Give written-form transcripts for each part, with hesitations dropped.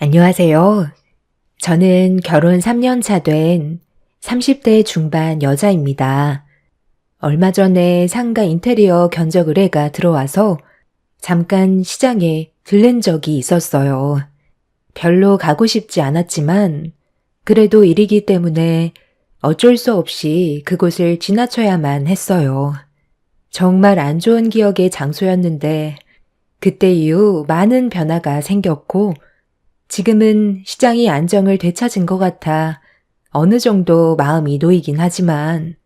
안녕하세요. 저는 결혼 3년 차 된 30대 중반 여자입니다. 얼마 전에 상가 인테리어 견적 의뢰가 들어와서 잠깐 시장에 들른 적이 있었어요. 별로 가고 싶지 않았지만 그래도 일이기 때문에 어쩔 수 없이 그곳을 지나쳐야만 했어요. 정말 안 좋은 기억의 장소였는데 그때 이후 많은 변화가 생겼고 지금은 시장이 안정을 되찾은 것 같아 어느 정도 마음이 놓이긴 하지만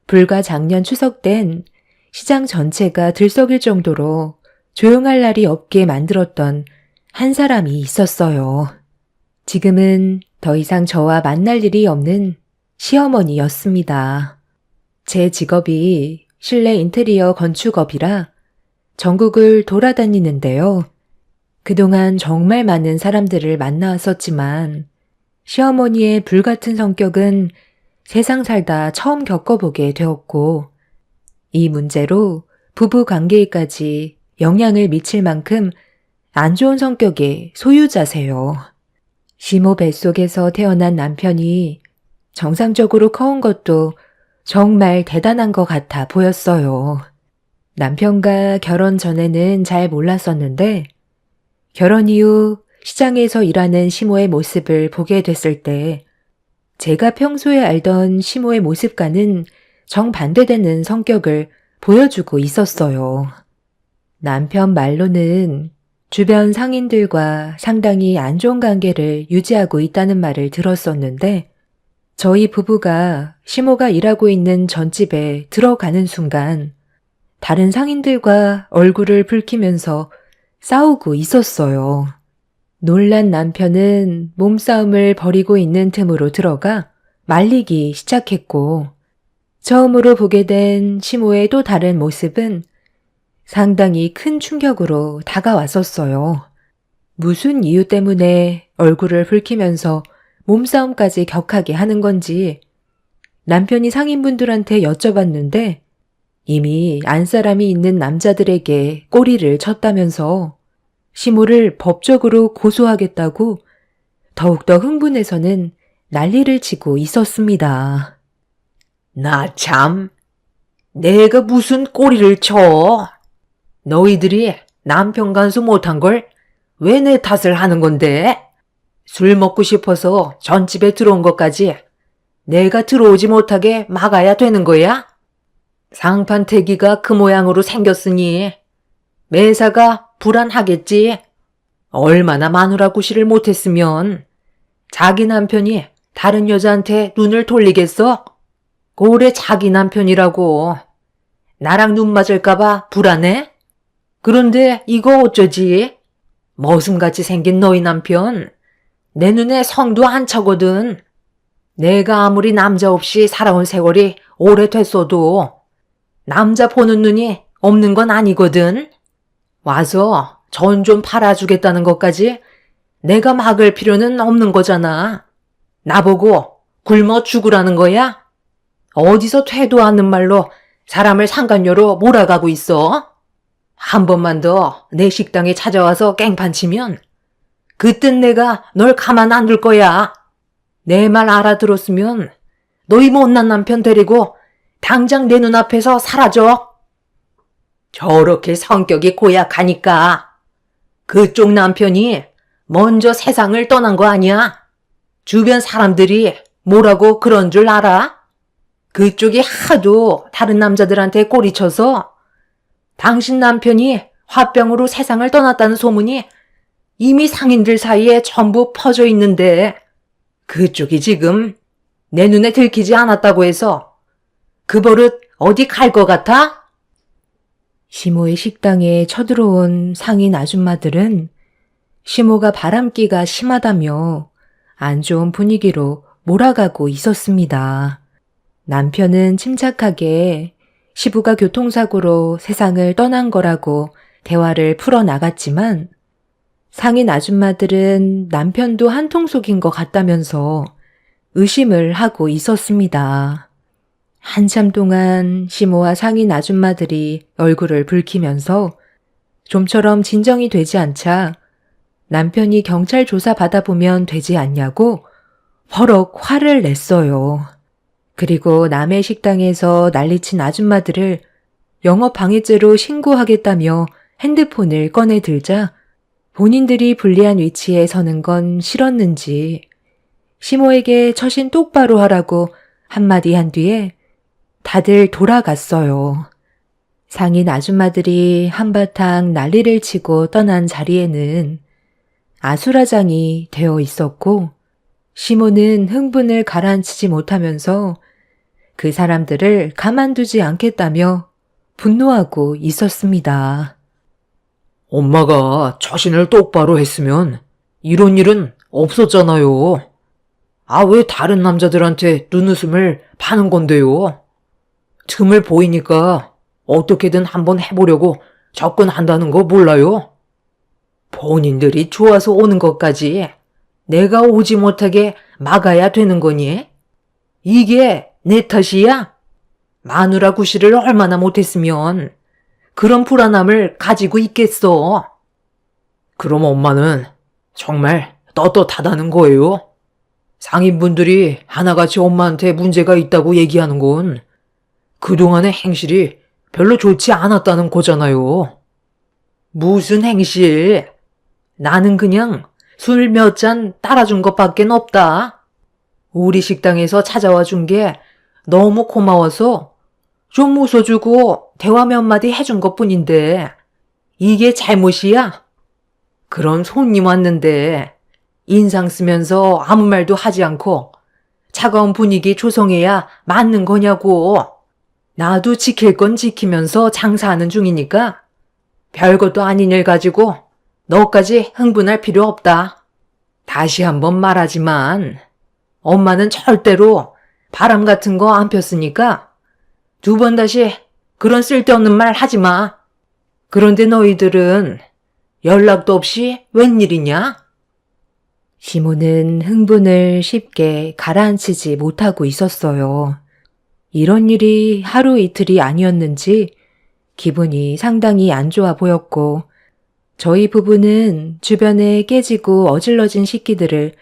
불과 작년 추석 땐 시장 전체가 들썩일 정도로 조용할 날이 없게 만들었던 한 사람이 있었어요. 지금은 더 이상 저와 만날 일이 없는 시어머니였습니다. 제 직업이 실내 인테리어 건축업이라 전국을 돌아다니는데요. 그동안 정말 많은 사람들을 만나왔었지만 시어머니의 불같은 성격은 세상 살다 처음 겪어보게 되었고 이 문제로 부부 관계에까지 영향을 미칠 만큼 안 좋은 성격의 소유자세요. 시모 뱃속에서 태어난 남편이 정상적으로 커온 것도 정말 대단한 것 같아 보였어요. 남편과 결혼 전에는 잘 몰랐었는데 결혼 이후 시장에서 일하는 시모의 모습을 보게 됐을 때 제가 평소에 알던 시모의 모습과는 정반대되는 성격을 보여주고 있었어요. 남편 말로는 주변 상인들과 상당히 안 좋은 관계를 유지하고 있다는 말을 들었었는데 저희 부부가 시모가 일하고 있는 전집에 들어가는 순간 다른 상인들과 얼굴을 붉히면서 싸우고 있었어요. 놀란 남편은 몸싸움을 벌이고 있는 틈으로 들어가 말리기 시작했고 처음으로 보게 된 시모의 또 다른 모습은 상당히 큰 충격으로 다가왔었어요. 무슨 이유 때문에 얼굴을 붉히면서 몸싸움까지 격하게 하는 건지 남편이 상인분들한테 여쭤봤는데 이미 안사람이 있는 남자들에게 꼬리를 쳤다면서 시모를 법적으로 고소하겠다고 더욱더 흥분해서는 난리를 치고 있었습니다. 나 참, 내가 무슨 꼬리를 쳐? 너희들이 남편 간수 못한 걸 왜 내 탓을 하는 건데? 술 먹고 싶어서 전집에 들어온 것까지 내가 들어오지 못하게 막아야 되는 거야? 상판태기가 그 모양으로 생겼으니 매사가 불안하겠지. 얼마나 마누라 구실을 못했으면 자기 남편이 다른 여자한테 눈을 돌리겠어? 고래 자기 남편이라고. 나랑 눈 맞을까봐 불안해? 그런데 이거 어쩌지? 머슴같이 생긴 너희 남편. 내 눈에 성도 안 차거든. 내가 아무리 남자 없이 살아온 세월이 오래됐어도 남자 보는 눈이 없는 건 아니거든. 와서 전 좀 팔아주겠다는 것까지 내가 막을 필요는 없는 거잖아. 나보고 굶어 죽으라는 거야? 어디서 퇴도 않는 말로 사람을 상간녀로 몰아가고 있어? 한 번만 더 내 식당에 찾아와서 깽판 치면 그땐 내가 널 가만 안 둘 거야. 내 말 알아들었으면 너희 못난 남편 데리고 당장 내 눈앞에서 사라져. 저렇게 성격이 고약하니까 그쪽 남편이 먼저 세상을 떠난 거 아니야? 주변 사람들이 뭐라고 그런 줄 알아? 그쪽이 하도 다른 남자들한테 꼬리쳐서 당신 남편이 화병으로 세상을 떠났다는 소문이 이미 상인들 사이에 전부 퍼져 있는데 그쪽이 지금 내 눈에 들키지 않았다고 해서 그 버릇 어디 갈 것 같아? 시모의 식당에 쳐들어온 상인 아줌마들은 시모가 바람기가 심하다며 안 좋은 분위기로 몰아가고 있었습니다. 남편은 침착하게 시부가 교통사고로 세상을 떠난 거라고 대화를 풀어나갔지만 상인 아줌마들은 남편도 한통속인 것 같다면서 의심을 하고 있었습니다. 한참 동안 시모와 상인 아줌마들이 얼굴을 붉히면서 좀처럼 진정이 되지 않자 남편이 경찰 조사 받아보면 되지 않냐고 버럭 화를 냈어요. 그리고 남의 식당에서 난리친 아줌마들을 영업방해죄로 신고하겠다며 핸드폰을 꺼내 들자 본인들이 불리한 위치에 서는 건 싫었는지 시모에게 처신 똑바로 하라고 한마디 한 뒤에 다들 돌아갔어요. 상인 아줌마들이 한바탕 난리를 치고 떠난 자리에는 아수라장이 되어 있었고 시모는 흥분을 가라앉히지 못하면서 그 사람들을 가만두지 않겠다며 분노하고 있었습니다. 엄마가 처신을 똑바로 했으면 이런 일은 없었잖아요. 아, 왜 다른 남자들한테 눈웃음을 파는 건데요? 틈을 보이니까 어떻게든 한번 해보려고 접근한다는 거 몰라요? 본인들이 좋아서 오는 것까지 내가 오지 못하게 막아야 되는 거니? 이게 내 탓이야? 마누라 구실을 얼마나 못했으면 그런 불안함을 가지고 있겠어. 그럼 엄마는 정말 떳떳하다는 거예요? 상인분들이 하나같이 엄마한테 문제가 있다고 얘기하는 건 그동안의 행실이 별로 좋지 않았다는 거잖아요. 무슨 행실? 나는 그냥 술 몇 잔 따라준 것밖에 없다. 우리 식당에서 찾아와 준 게 너무 고마워서 좀 웃어주고 대화 몇 마디 해준 것뿐인데 이게 잘못이야? 그런 손님 왔는데 인상 쓰면서 아무 말도 하지 않고 차가운 분위기 조성해야 맞는 거냐고. 나도 지킬 건 지키면서 장사하는 중이니까 별것도 아닌 일 가지고 너까지 흥분할 필요 없다. 다시 한번 말하지만 엄마는 절대로 바람 같은 거 안 폈으니까 두 번 다시 그런 쓸데없는 말 하지 마. 그런데 너희들은 연락도 없이 웬일이냐? 시모는 흥분을 쉽게 가라앉히지 못하고 있었어요. 이런 일이 하루 이틀이 아니었는지 기분이 상당히 안 좋아 보였고 저희 부부는 주변에 깨지고 어질러진 식기들을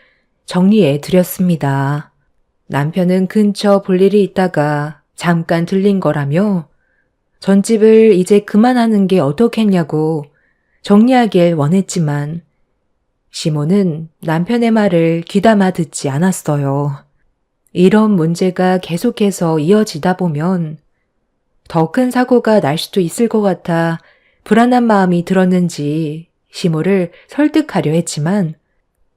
정리해 드렸습니다. 남편은 근처 볼 일이 있다가 잠깐 들린 거라며 전집을 이제 그만하는 게 어떻겠냐고 정리하길 원했지만 시모는 남편의 말을 귀담아 듣지 않았어요. 이런 문제가 계속해서 이어지다 보면 더 큰 사고가 날 수도 있을 것 같아 불안한 마음이 들었는지 시모를 설득하려 했지만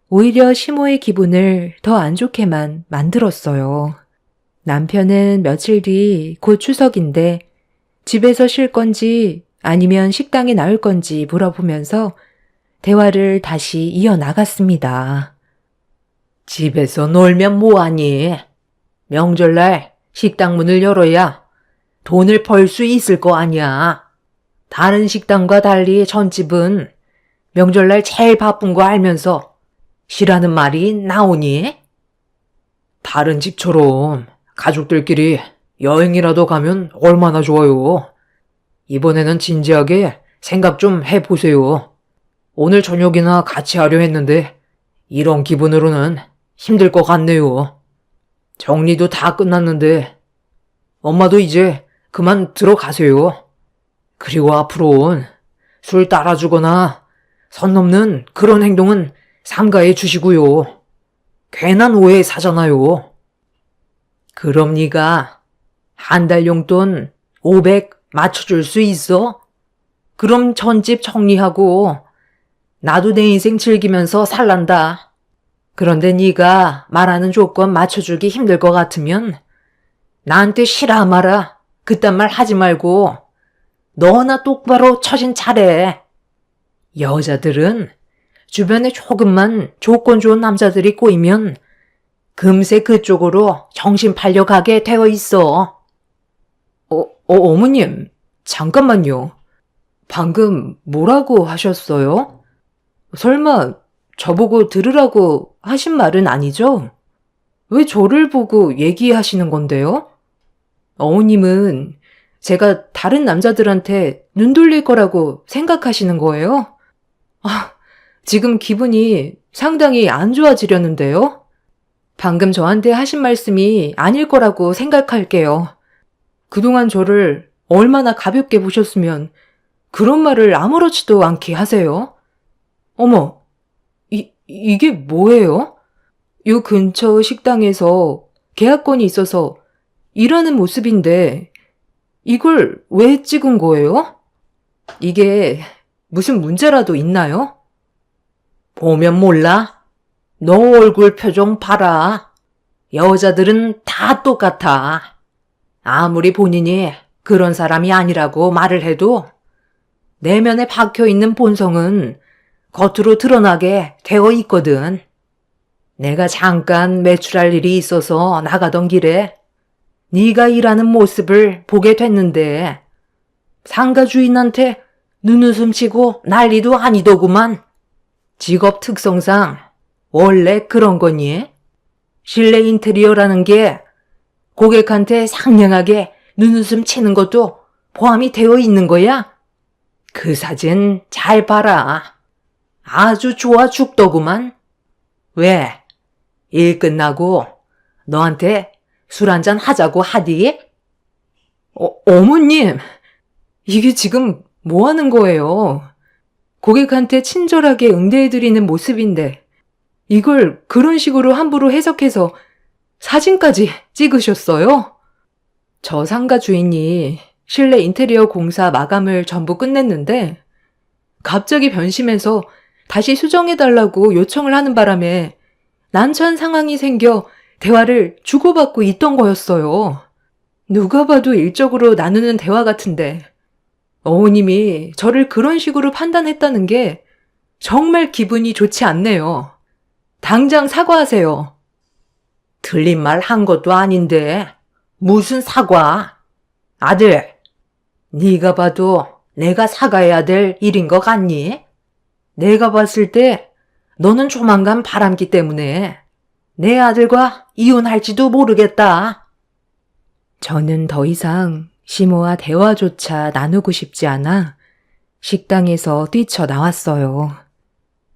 오히려 시모의 기분을 더 안 좋게만 만들었어요. 남편은 며칠 뒤 곧 추석인데 집에서 쉴 건지 아니면 식당에 나올 건지 물어보면서 대화를 다시 이어나갔습니다. 집에서 놀면 뭐하니? 명절날 식당 문을 열어야 돈을 벌 수 있을 거 아니야. 다른 식당과 달리 전집은 명절날 제일 바쁜 거 알면서 쉬라는 말이 나오니? 다른 집처럼 가족들끼리 여행이라도 가면 얼마나 좋아요. 이번에는 진지하게 생각 좀 해보세요. 오늘 저녁이나 같이 하려 했는데 이런 기분으로는 힘들 것 같네요. 정리도 다 끝났는데 엄마도 이제 그만 들어가세요. 그리고 앞으로는 술 따라주거나 선 넘는 그런 행동은 삼가해 주시고요. 괜한 오해 사잖아요. 그럼 네가 한 달 용돈 500 맞춰줄 수 있어? 그럼 전집 정리하고 나도 내 인생 즐기면서 살란다. 그런데 네가 말하는 조건 맞춰주기 힘들 것 같으면 나한테 싫어 마라. 그딴 말 하지 말고 너나 똑바로 처신 차례. 여자들은 주변에 조금만 조건 좋은 남자들이 꼬이면 금세 그쪽으로 정신 팔려가게 되어 있어. 어머님, 잠깐만요. 방금 뭐라고 하셨어요? 설마 저보고 들으라고 하신 말은 아니죠? 왜 저를 보고 얘기하시는 건데요? 어머님은 제가 다른 남자들한테 눈 돌릴 거라고 생각하시는 거예요? 아, 지금 기분이 상당히 안 좋아지려는데요? 방금 저한테 하신 말씀이 아닐 거라고 생각할게요. 그동안 저를 얼마나 가볍게 보셨으면 그런 말을 아무렇지도 않게 하세요? 어머, 이게 뭐예요? 요 근처 식당에서 계약건이 있어서 일하는 모습인데 이걸 왜 찍은 거예요? 이게 무슨 문제라도 있나요? 보면 몰라? 너 얼굴 표정 봐라. 여자들은 다 똑같아. 아무리 본인이 그런 사람이 아니라고 말을 해도 내면에 박혀있는 본성은 겉으로 드러나게 되어 있거든. 내가 잠깐 외출할 일이 있어서 나가던 길에 네가 일하는 모습을 보게 됐는데 상가 주인한테 눈웃음 치고 난리도 아니더구만. 직업 특성상 원래 그런 거니? 실내 인테리어라는 게 고객한테 상냥하게 눈웃음 치는 것도 포함이 되어 있는 거야? 그 사진 잘 봐라. 아주 좋아 죽더구만. 왜? 일 끝나고 너한테 술 한잔 하자고 하디? 어머님, 이게 지금 뭐 하는 거예요? 고객한테 친절하게 응대해드리는 모습인데 이걸 그런 식으로 함부로 해석해서 사진까지 찍으셨어요? 저 상가 주인이 실내 인테리어 공사 마감을 전부 끝냈는데 갑자기 변심해서 다시 수정해달라고 요청을 하는 바람에 난처한 상황이 생겨 대화를 주고받고 있던 거였어요. 누가 봐도 일적으로 나누는 대화 같은데 어머님이 저를 그런 식으로 판단했다는 게 정말 기분이 좋지 않네요. 당장 사과하세요. 틀린 말 한 것도 아닌데 무슨 사과? 아들, 네가 봐도 내가 사과해야 될 일인 것 같니? 내가 봤을 때 너는 조만간 바람기 때문에 내 아들과 이혼할지도 모르겠다. 저는 더 이상 시모와 대화조차 나누고 싶지 않아 식당에서 뛰쳐나왔어요.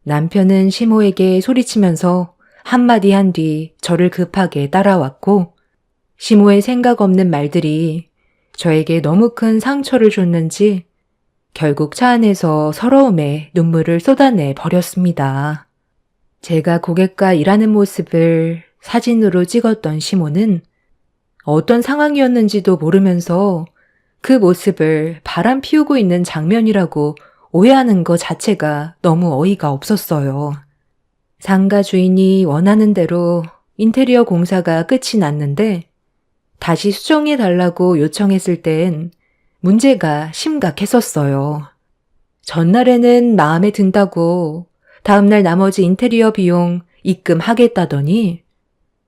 남편은 시모에게 소리치면서 한마디 한 뒤 저를 급하게 따라왔고 시모의 생각 없는 말들이 저에게 너무 큰 상처를 줬는지 결국 차 안에서 서러움에 눈물을 쏟아내 버렸습니다. 제가 고객과 일하는 모습을 사진으로 찍었던 시모는 어떤 상황이었는지도 모르면서 그 모습을 바람 피우고 있는 장면이라고 오해하는 것 자체가 너무 어이가 없었어요. 상가 주인이 원하는 대로 인테리어 공사가 끝이 났는데 다시 수정해 달라고 요청했을 땐 문제가 심각했었어요. 전날에는 마음에 든다고 다음날 나머지 인테리어 비용 입금하겠다더니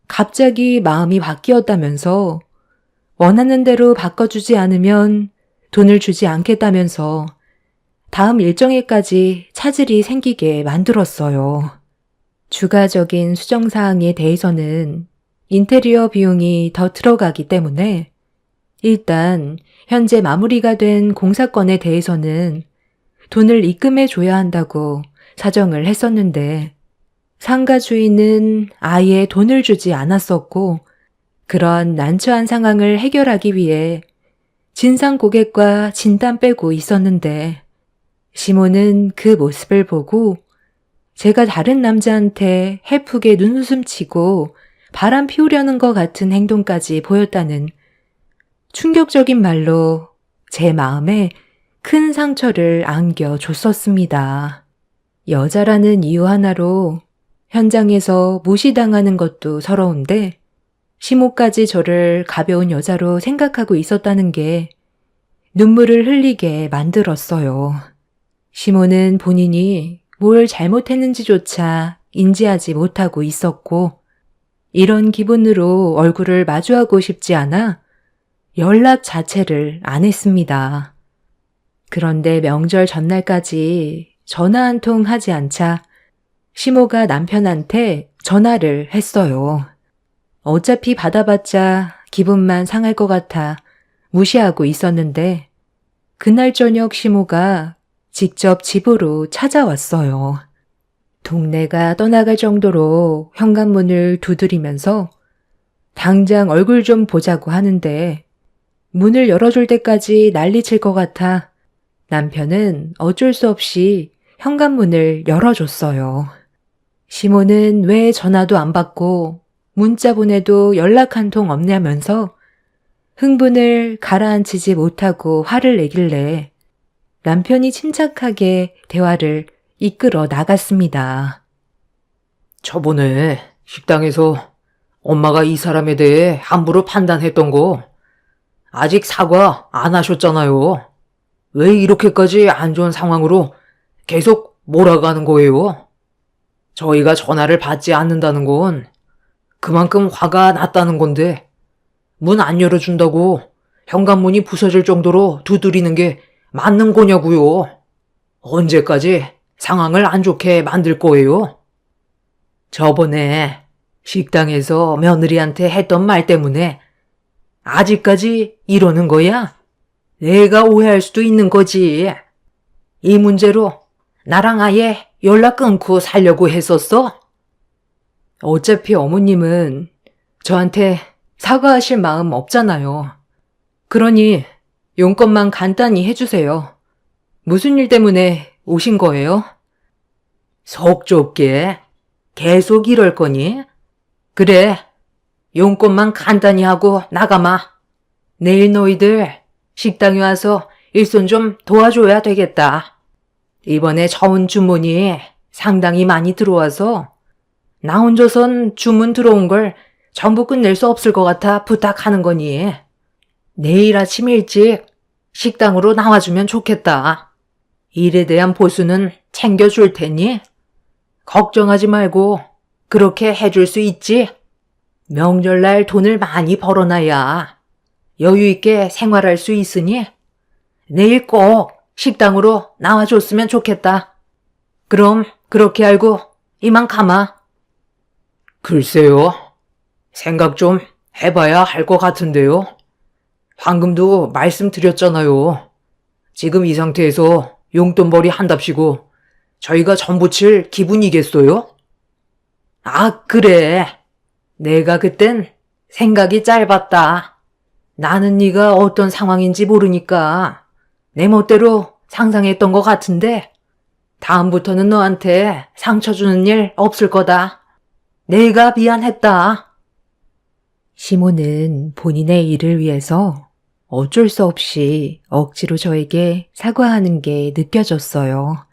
갑자기 마음이 바뀌었다면서 원하는 대로 바꿔주지 않으면 돈을 주지 않겠다면서 다음 일정일까지 차질이 생기게 만들었어요. 추가적인 수정사항에 대해서는 인테리어 비용이 더 들어가기 때문에 일단 현재 마무리가 된 공사건에 대해서는 돈을 입금해 줘야 한다고 사정을 했었는데 상가 주인은 아예 돈을 주지 않았었고 그런 난처한 상황을 해결하기 위해 진상 고객과 진단 빼고 있었는데 시모는 그 모습을 보고 제가 다른 남자한테 해프게 눈웃음 치고 바람 피우려는 것 같은 행동까지 보였다는 충격적인 말로 제 마음에 큰 상처를 안겨줬었습니다. 여자라는 이유 하나로 현장에서 무시당하는 것도 서러운데 시모까지 저를 가벼운 여자로 생각하고 있었다는 게 눈물을 흘리게 만들었어요. 시모는 본인이 뭘 잘못했는지조차 인지하지 못하고 있었고 이런 기분으로 얼굴을 마주하고 싶지 않아 연락 자체를 안 했습니다. 그런데 명절 전날까지 전화 한 통 하지 않자 시모가 남편한테 전화를 했어요. 어차피 받아봤자 기분만 상할 것 같아 무시하고 있었는데 그날 저녁 시모가 직접 집으로 찾아왔어요. 동네가 떠나갈 정도로 현관문을 두드리면서 당장 얼굴 좀 보자고 하는데 문을 열어줄 때까지 난리칠 것 같아 남편은 어쩔 수 없이 현관문을 열어줬어요. 시모는 왜 전화도 안 받고 문자 보내도 연락 한 통 없냐면서 흥분을 가라앉히지 못하고 화를 내길래 남편이 침착하게 대화를 이끌어 나갔습니다. 저번에 식당에서 엄마가 이 사람에 대해 함부로 판단했던 거 아직 사과 안 하셨잖아요. 왜 이렇게까지 안 좋은 상황으로 계속 몰아가는 거예요? 저희가 전화를 받지 않는다는 건 그만큼 화가 났다는 건데 문 안 열어준다고 현관문이 부서질 정도로 두드리는 게 맞는 거냐고요? 언제까지 상황을 안 좋게 만들 거예요? 저번에 식당에서 며느리한테 했던 말 때문에 아직까지 이러는 거야? 내가 오해할 수도 있는 거지. 이 문제로 나랑 아예 연락 끊고 살려고 했었어? 어차피 어머님은 저한테 사과하실 마음 없잖아요. 그러니 용건만 간단히 해주세요. 무슨 일 때문에 오신 거예요? 속 좁게 계속 이럴 거니? 그래, 용건만 간단히 하고 나가마. 내일 너희들 식당에 와서 일손 좀 도와줘야 되겠다. 이번에 처음 주문이 상당히 많이 들어와서 나 혼자선 주문 들어온 걸 전부 끝낼 수 없을 것 같아 부탁하는 거니. 내일 아침 일찍 식당으로 나와주면 좋겠다. 일에 대한 보수는 챙겨줄 테니 걱정하지 말고 그렇게 해줄 수 있지? 명절날 돈을 많이 벌어놔야 여유 있게 생활할 수 있으니 내일 꼭 식당으로 나와줬으면 좋겠다. 그럼 그렇게 알고 이만 가마. 글쎄요. 생각 좀 해봐야 할 것 같은데요. 방금도 말씀드렸잖아요. 지금 이 상태에서 용돈벌이 한답시고 저희가 전 부칠 기분이겠어요? 아, 그래. 내가 그땐 생각이 짧았다. 나는 네가 어떤 상황인지 모르니까 내 멋대로 상상했던 것 같은데 다음부터는 너한테 상처 주는 일 없을 거다. 내가 미안했다. 시모는 본인의 일을 위해서 어쩔 수 없이 억지로 저에게 사과하는 게 느껴졌어요.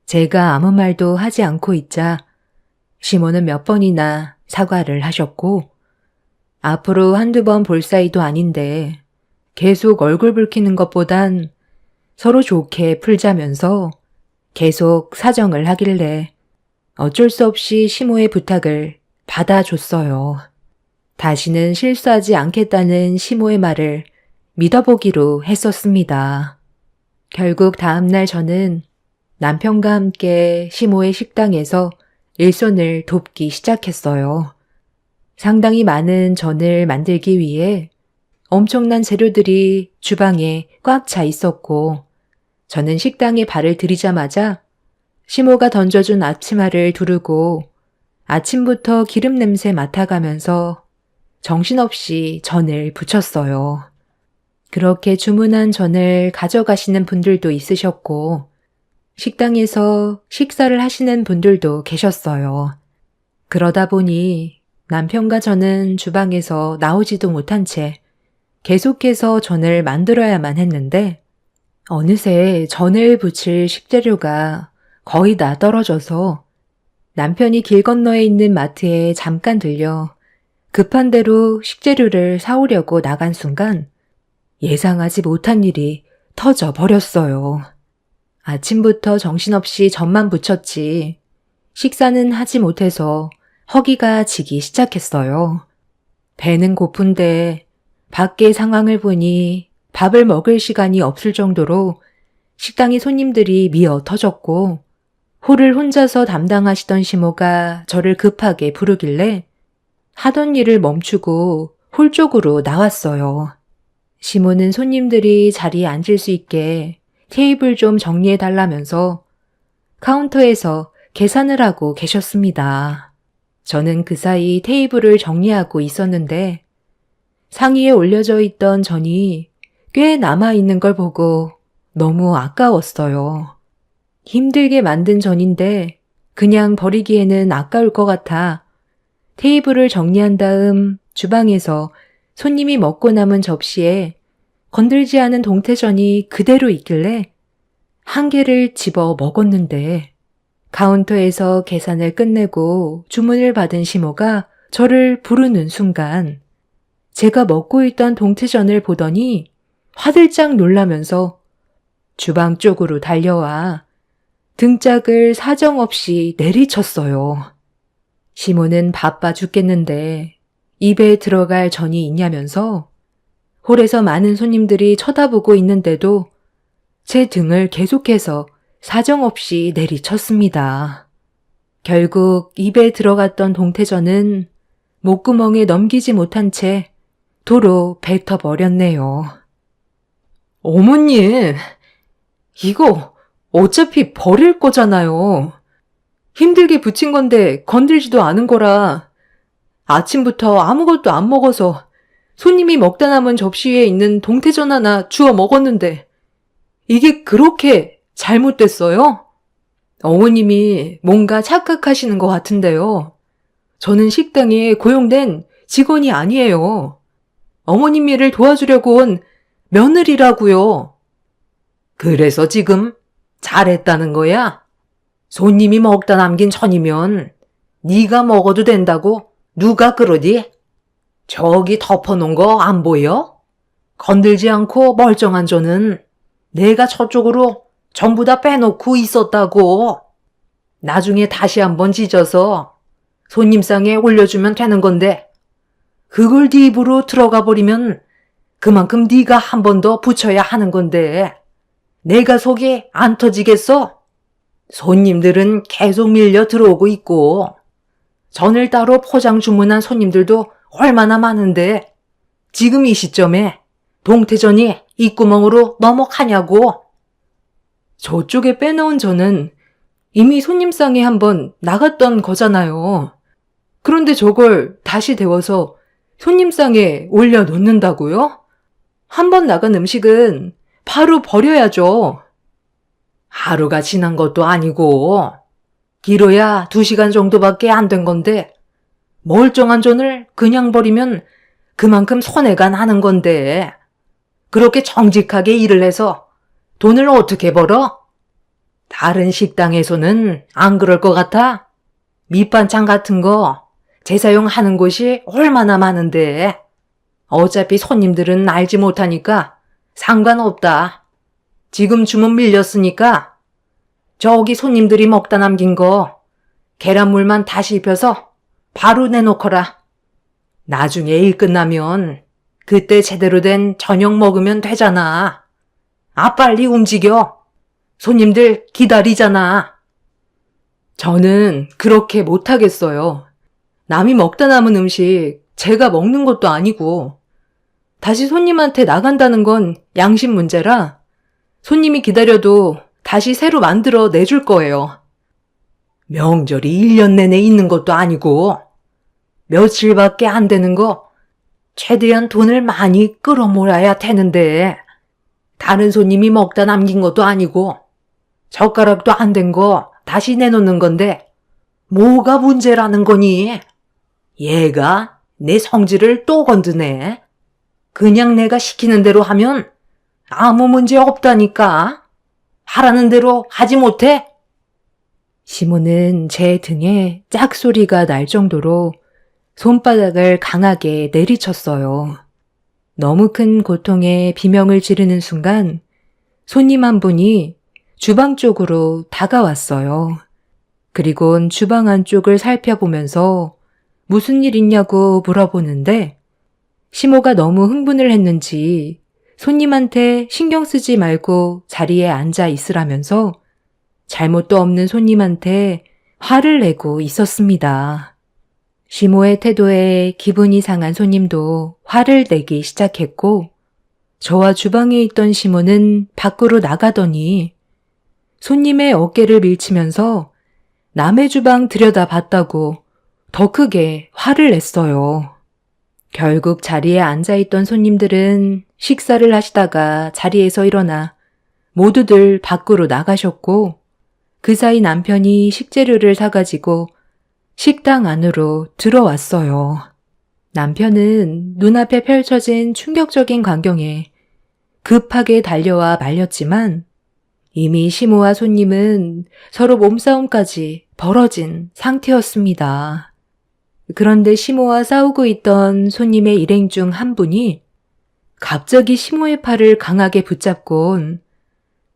제가 아무 말도 하지 않고 있자 시모는 몇 번이나 사과를 하셨고 앞으로 한두 번 볼 사이도 아닌데 계속 얼굴 붉히는 것보단 서로 좋게 풀자면서 계속 사정을 하길래 어쩔 수 없이 시모의 부탁을 받아줬어요. 다시는 실수하지 않겠다는 시모의 말을 믿어보기로 했었습니다. 결국 다음날 저는 남편과 함께 시모의 식당에서 일손을 돕기 시작했어요. 상당히 많은 전을 만들기 위해 엄청난 재료들이 주방에 꽉 차 있었고 저는 식당에 발을 들이자마자 시모가 던져준 앞치마를 두르고 아침부터 기름 냄새 맡아가면서 정신없이 전을 부쳤어요. 그렇게 주문한 전을 가져가시는 분들도 있으셨고 식당에서 식사를 하시는 분들도 계셨어요. 그러다 보니 남편과 저는 주방에서 나오지도 못한 채 계속해서 전을 만들어야만 했는데 어느새 전을 부칠 식재료가 거의 다 떨어져서 남편이 길 건너에 있는 마트에 잠깐 들려 급한 대로 식재료를 사오려고 나간 순간 예상하지 못한 일이 터져 버렸어요. 아침부터 정신없이 전만 부쳤지 식사는 하지 못해서 허기가 지기 시작했어요. 배는 고픈데 밖의 상황을 보니 밥을 먹을 시간이 없을 정도로 식당의 손님들이 미어 터졌고 홀을 혼자서 담당하시던 시모가 저를 급하게 부르길래 하던 일을 멈추고 홀 쪽으로 나왔어요. 시모는 손님들이 자리에 앉을 수 있게 테이블 좀 정리해달라면서 카운터에서 계산을 하고 계셨습니다. 저는 그 사이 테이블을 정리하고 있었는데 상의에 올려져 있던 전이 꽤 남아있는 걸 보고 너무 아까웠어요. 힘들게 만든 전인데 그냥 버리기에는 아까울 것 같아 테이블을 정리한 다음 주방에서 손님이 먹고 남은 접시에 건들지 않은 동태전이 그대로 있길래 한 개를 집어 먹었는데 카운터에서 계산을 끝내고 주문을 받은 시모가 저를 부르는 순간 제가 먹고 있던 동태전을 보더니 화들짝 놀라면서 주방 쪽으로 달려와 등짝을 사정없이 내리쳤어요. 시모는 바빠 죽겠는데 입에 들어갈 전이 있냐면서 홀에서 많은 손님들이 쳐다보고 있는데도 제 등을 계속해서 사정없이 내리쳤습니다. 결국 입에 들어갔던 동태전은 목구멍에 넘기지 못한 채 도로 뱉어버렸네요. 어머님, 이거 어차피 버릴 거잖아요. 힘들게 부친 건데 건들지도 않은 거라 아침부터 아무것도 안 먹어서 손님이 먹다 남은 접시 위에 있는 동태전 하나 주워 먹었는데 이게 그렇게 잘못됐어요? 어머님이 뭔가 착각하시는 것 같은데요. 저는 식당에 고용된 직원이 아니에요. 어머님 일을 도와주려고 온 며느리라고요. 그래서 지금 잘했다는 거야? 손님이 먹다 남긴 전이면 네가 먹어도 된다고 누가 그러디? 저기 덮어놓은 거 안 보여? 건들지 않고 멀쩡한 전은 내가 저쪽으로 전부 다 빼놓고 있었다고. 나중에 다시 한번 찢어서 손님상에 올려주면 되는 건데 그걸 네 입으로 들어가 버리면 그만큼 네가 한 번 더 붙여야 하는 건데 내가 속이 안 터지겠어? 손님들은 계속 밀려 들어오고 있고 전을 따로 포장 주문한 손님들도 얼마나 많은데 지금 이 시점에 동태전이 입구멍으로 넘어가냐고. 저쪽에 빼놓은 전은 이미 손님상에 한번 나갔던 거잖아요. 그런데 저걸 다시 데워서 손님상에 올려놓는다고요? 한번 나간 음식은 바로 버려야죠. 하루가 지난 것도 아니고 길어야 2시간 정도밖에 안 된 건데 멀쩡한 전을 그냥 버리면 그만큼 손해가 나는 건데 그렇게 정직하게 일을 해서 돈을 어떻게 벌어? 다른 식당에서는 안 그럴 것 같아? 밑반찬 같은 거 재사용하는 곳이 얼마나 많은데 어차피 손님들은 알지 못하니까 상관없다. 지금 주문 밀렸으니까 저기 손님들이 먹다 남긴 거 계란물만 다시 입혀서 바로 내놓거라. 나중에 일 끝나면 그때 제대로 된 저녁 먹으면 되잖아. 아, 빨리 움직여. 손님들 기다리잖아. 저는 그렇게 못하겠어요. 남이 먹다 남은 음식 제가 먹는 것도 아니고 다시 손님한테 나간다는 건 양심 문제라 손님이 기다려도 다시 새로 만들어 내줄 거예요. 명절이 1년 내내 있는 것도 아니고 며칠밖에 안 되는 거 최대한 돈을 많이 끌어모아야 되는데 다른 손님이 먹다 남긴 것도 아니고 젓가락도 안 된 거 다시 내놓는 건데 뭐가 문제라는 거니? 얘가 내 성질을 또 건드네. 그냥 내가 시키는 대로 하면 아무 문제 없다니까. 하라는 대로 하지 못해? 시모는 제 등에 짝소리가 날 정도로 손바닥을 강하게 내리쳤어요. 너무 큰 고통에 비명을 지르는 순간 손님 한 분이 주방 쪽으로 다가왔어요. 그리곤 주방 안쪽을 살펴보면서 무슨 일 있냐고 물어보는데 시모가 너무 흥분을 했는지 손님한테 신경 쓰지 말고 자리에 앉아 있으라면서 잘못도 없는 손님한테 화를 내고 있었습니다. 시모의 태도에 기분이 상한 손님도 화를 내기 시작했고 저와 주방에 있던 시모는 밖으로 나가더니 손님의 어깨를 밀치면서 남의 주방 들여다봤다고 더 크게 화를 냈어요. 결국 자리에 앉아있던 손님들은 식사를 하시다가 자리에서 일어나 모두들 밖으로 나가셨고 그 사이 남편이 식재료를 사가지고 식당 안으로 들어왔어요. 남편은 눈앞에 펼쳐진 충격적인 광경에 급하게 달려와 말렸지만 이미 시모와 손님은 서로 몸싸움까지 벌어진 상태였습니다. 그런데 시모와 싸우고 있던 손님의 일행 중 한 분이 갑자기 시모의 팔을 강하게 붙잡곤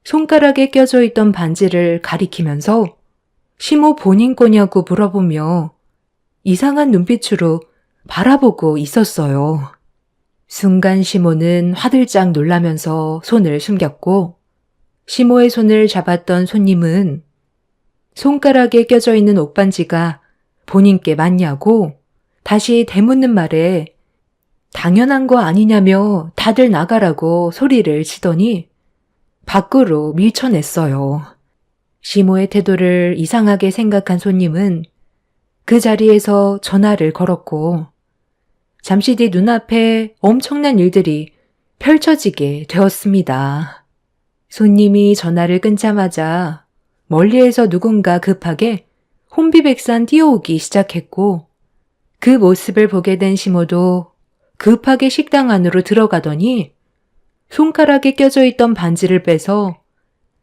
손가락에 껴져 있던 반지를 가리키면서 시모 본인 거냐고 물어보며 이상한 눈빛으로 바라보고 있었어요. 순간 시모는 화들짝 놀라면서 손을 숨겼고 시모의 손을 잡았던 손님은 손가락에 껴져 있는 옷반지가 본인께 맞냐고 다시 되묻는 말에 당연한 거 아니냐며 다들 나가라고 소리를 치더니 밖으로 밀쳐냈어요. 시모의 태도를 이상하게 생각한 손님은 그 자리에서 전화를 걸었고 잠시 뒤 눈앞에 엄청난 일들이 펼쳐지게 되었습니다. 손님이 전화를 끊자마자 멀리에서 누군가 급하게 혼비백산 뛰어오기 시작했고 그 모습을 보게 된 시모도 급하게 식당 안으로 들어가더니 손가락에 껴져 있던 반지를 빼서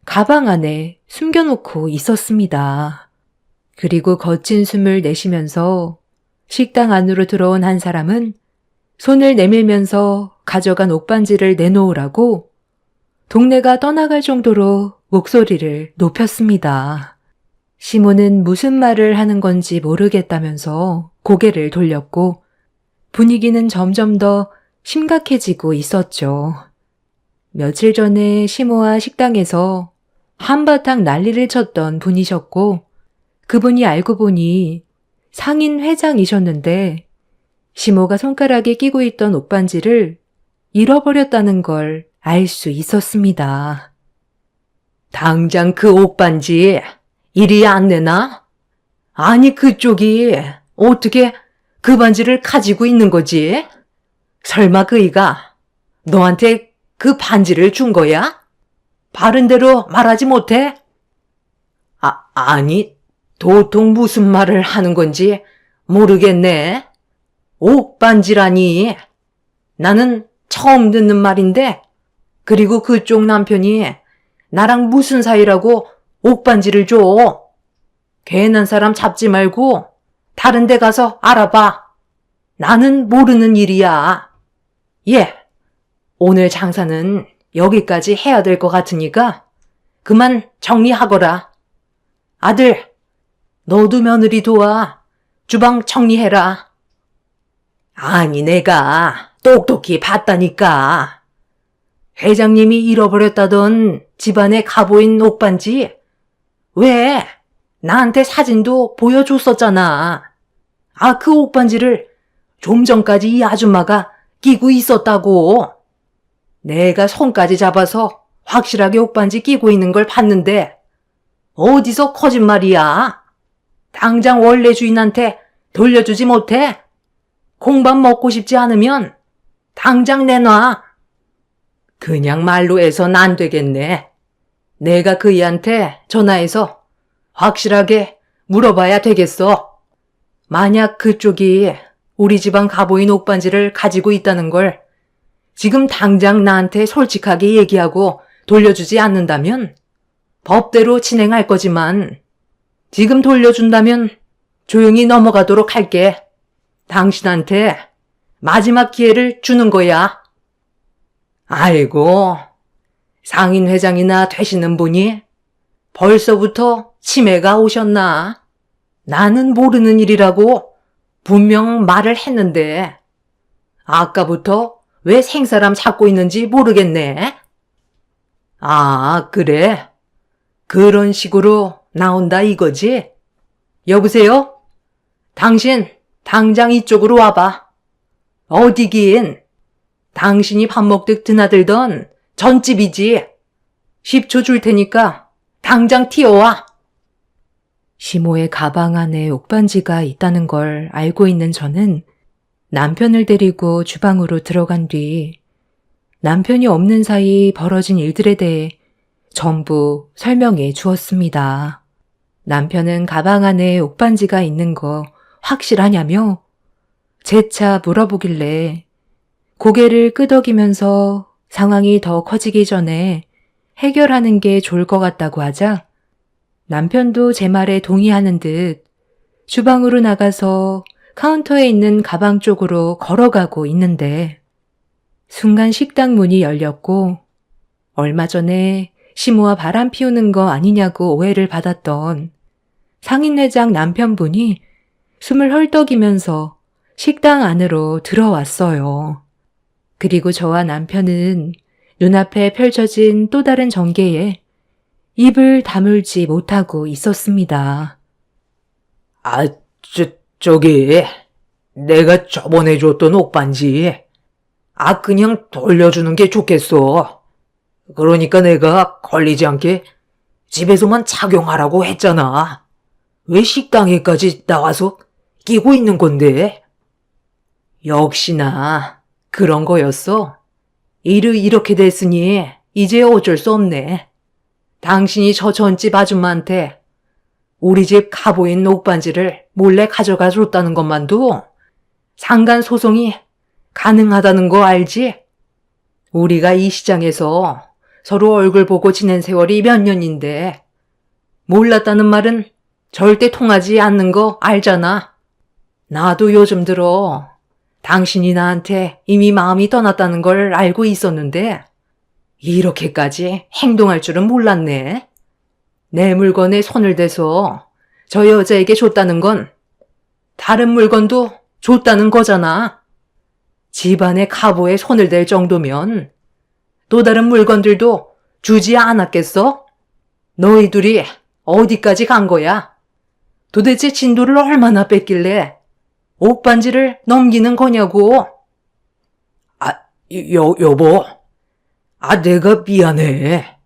가방 안에 숨겨놓고 있었습니다. 그리고 거친 숨을 내쉬면서 식당 안으로 들어온 한 사람은 손을 내밀면서 가져간 옷반지를 내놓으라고 동네가 떠나갈 정도로 목소리를 높였습니다. 시모는 무슨 말을 하는 건지 모르겠다면서 고개를 돌렸고 분위기는 점점 더 심각해지고 있었죠. 며칠 전에 시모와 식당에서 한바탕 난리를 쳤던 분이셨고 그분이 알고 보니 상인 회장이셨는데 시모가 손가락에 끼고 있던 옷반지를 잃어버렸다는 걸 알 수 있었습니다. 당장 그 옷반지 이리 안 내놔? 아니 그쪽이 어떻게 그 반지를 가지고 있는 거지? 설마 그이가 너한테 그 반지를 준 거야? 바른 대로 말하지 못해? 아니 도통 무슨 말을 하는 건지 모르겠네. 옷반지라니. 나는 처음 듣는 말인데 그리고 그쪽 남편이 나랑 무슨 사이라고 옷반지를 줘. 괜한 사람 잡지 말고 다른 데 가서 알아봐. 나는 모르는 일이야. 예, 오늘 장사는 여기까지 해야 될 것 같으니까 그만 정리하거라. 아들, 너도 며느리 도와 주방 정리해라. 아니 내가 똑똑히 봤다니까. 회장님이 잃어버렸다던 집안에 가보인 옷반지 왜 나한테 사진도 보여줬었잖아. 그 옷반지를 좀 전까지 이 아줌마가 끼고 있었다고. 내가 손까지 잡아서 확실하게 옷반지 끼고 있는 걸 봤는데 어디서 거짓말이야. 당장 원래 주인한테 돌려주지 못해. 공밥 먹고 싶지 않으면 당장 내놔. 그냥 말로 해선 안 되겠네. 내가 그이한테 전화해서 확실하게 물어봐야 되겠어. 만약 그쪽이 우리 집안 가보인 옷반지를 가지고 있다는 걸 지금 당장 나한테 솔직하게 얘기하고 돌려주지 않는다면 법대로 진행할 거지만 지금 돌려준다면 조용히 넘어가도록 할게. 당신한테 마지막 기회를 주는 거야. 아이고, 상인 회장이나 되시는 분이 벌써부터 치매가 오셨나? 나는 모르는 일이라고 분명 말을 했는데 아까부터 왜 생사람 찾고 있는지 모르겠네. 그래. 그런 식으로 나온다 이거지? 여보세요? 당신 당장 이쪽으로 와봐. 어디긴? 당신이 밥 먹듯 드나들던 전집이지. 10초 줄 테니까 당장 튀어와. 시모의 가방 안에 옥반지가 있다는 걸 알고 있는 저는 남편을 데리고 주방으로 들어간 뒤 남편이 없는 사이 벌어진 일들에 대해 전부 설명해 주었습니다. 남편은 가방 안에 옥반지가 있는 거 확실하냐며 재차 물어보길래 고개를 끄덕이면서 상황이 더 커지기 전에 해결하는 게 좋을 것 같다고 하자 남편도 제 말에 동의하는 듯 주방으로 나가서 카운터에 있는 가방 쪽으로 걸어가고 있는데 순간 식당 문이 열렸고 얼마 전에 시모와 바람 피우는 거 아니냐고 오해를 받았던 상인회장 남편분이 숨을 헐떡이면서 식당 안으로 들어왔어요. 그리고 저와 남편은 눈앞에 펼쳐진 또 다른 전개에 입을 다물지 못하고 있었습니다. 아, 저기, 내가 저번에 줬던 옥반지. 그냥 돌려주는 게 좋겠어. 그러니까 내가 걸리지 않게 집에서만 착용하라고 했잖아. 왜 식당에까지 나와서 끼고 있는 건데? 역시나 그런 거였어. 일이 이렇게 됐으니 이제 어쩔 수 없네. 당신이 저 전집 아줌마한테 우리 집 가보인 옥반지를 몰래 가져가 줬다는 것만도 상간 소송이 가능하다는 거 알지? 우리가 이 시장에서 서로 얼굴 보고 지낸 세월이 몇 년인데 몰랐다는 말은 절대 통하지 않는 거 알잖아. 나도 요즘 들어 당신이 나한테 이미 마음이 떠났다는 걸 알고 있었는데 이렇게까지 행동할 줄은 몰랐네. 내 물건에 손을 대서 저 여자에게 줬다는 건 다른 물건도 줬다는 거잖아. 집안의 가보에 손을 댈 정도면 또 다른 물건들도 주지 않았겠어? 너희 둘이 어디까지 간 거야? 도대체 진도를 얼마나 뺐길래 옥반지를 넘기는 거냐고. 여보. 내가 미안해.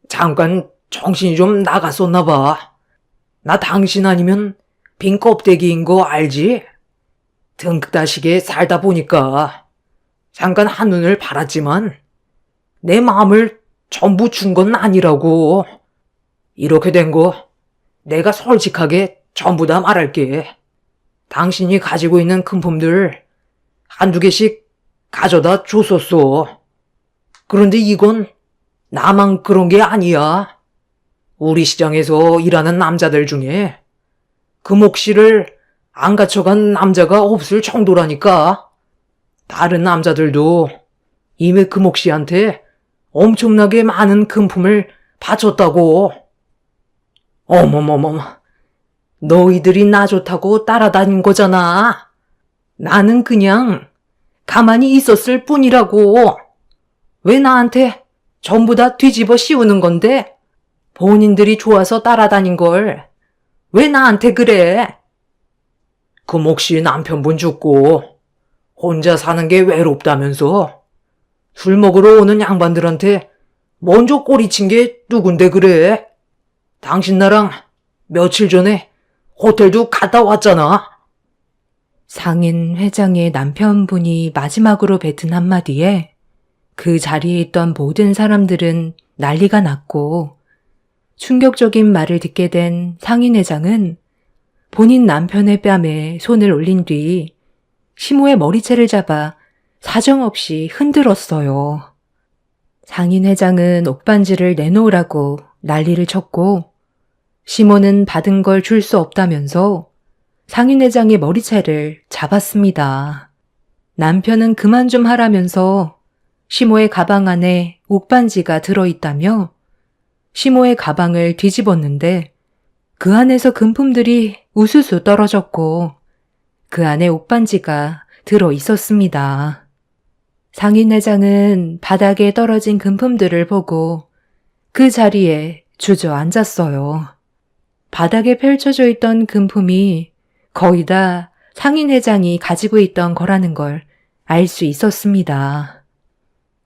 잠깐 정신이 좀 나갔었나 봐. 나 당신 아니면 빈 껍데기인 거 알지? 등따시게 살다 보니까 잠깐 한눈을 팔았지만 내 마음을 전부 준 건 아니라고. 이렇게 된 거 내가 솔직하게 전부 다 말할게. 당신이 가지고 있는 금품들 한두 개씩 가져다 줬었어. 그런데 이건 나만 그런 게 아니야. 우리 시장에서 일하는 남자들 중에 금옥씨를 안 갖춰간 남자가 없을 정도라니까. 다른 남자들도 이미 금옥씨한테 엄청나게 많은 금품을 바쳤다고. 어머머머, 너희들이 나 좋다고 따라다닌 거잖아. 나는 그냥 가만히 있었을 뿐이라고. 왜 나한테 전부 다 뒤집어 씌우는 건데? 본인들이 좋아서 따라다닌 걸 왜 나한테 그래? 금옥씨 남편분 죽고 혼자 사는 게 외롭다면서 술 먹으러 오는 양반들한테 먼저 꼬리친 게 누군데 그래? 당신 나랑 며칠 전에 호텔도 갔다 왔잖아. 상인 회장의 남편분이 마지막으로 뱉은 한마디에 그 자리에 있던 모든 사람들은 난리가 났고 충격적인 말을 듣게 된 상인 회장은 본인 남편의 뺨에 손을 올린 뒤 시모의 머리채를 잡아 사정없이 흔들었어요. 상인 회장은 옥반지를 내놓으라고 난리를 쳤고 시모는 받은 걸 줄 수 없다면서 상인 회장의 머리채를 잡았습니다. 남편은 그만 좀 하라면서 시모의 가방 안에 옥반지가 들어있다며 시모의 가방을 뒤집었는데 그 안에서 금품들이 우수수 떨어졌고 그 안에 옥반지가 들어 있었습니다. 상인 회장은 바닥에 떨어진 금품들을 보고 그 자리에 주저앉았어요. 바닥에 펼쳐져 있던 금품이 거의 다 상인 회장이 가지고 있던 거라는 걸 알 수 있었습니다.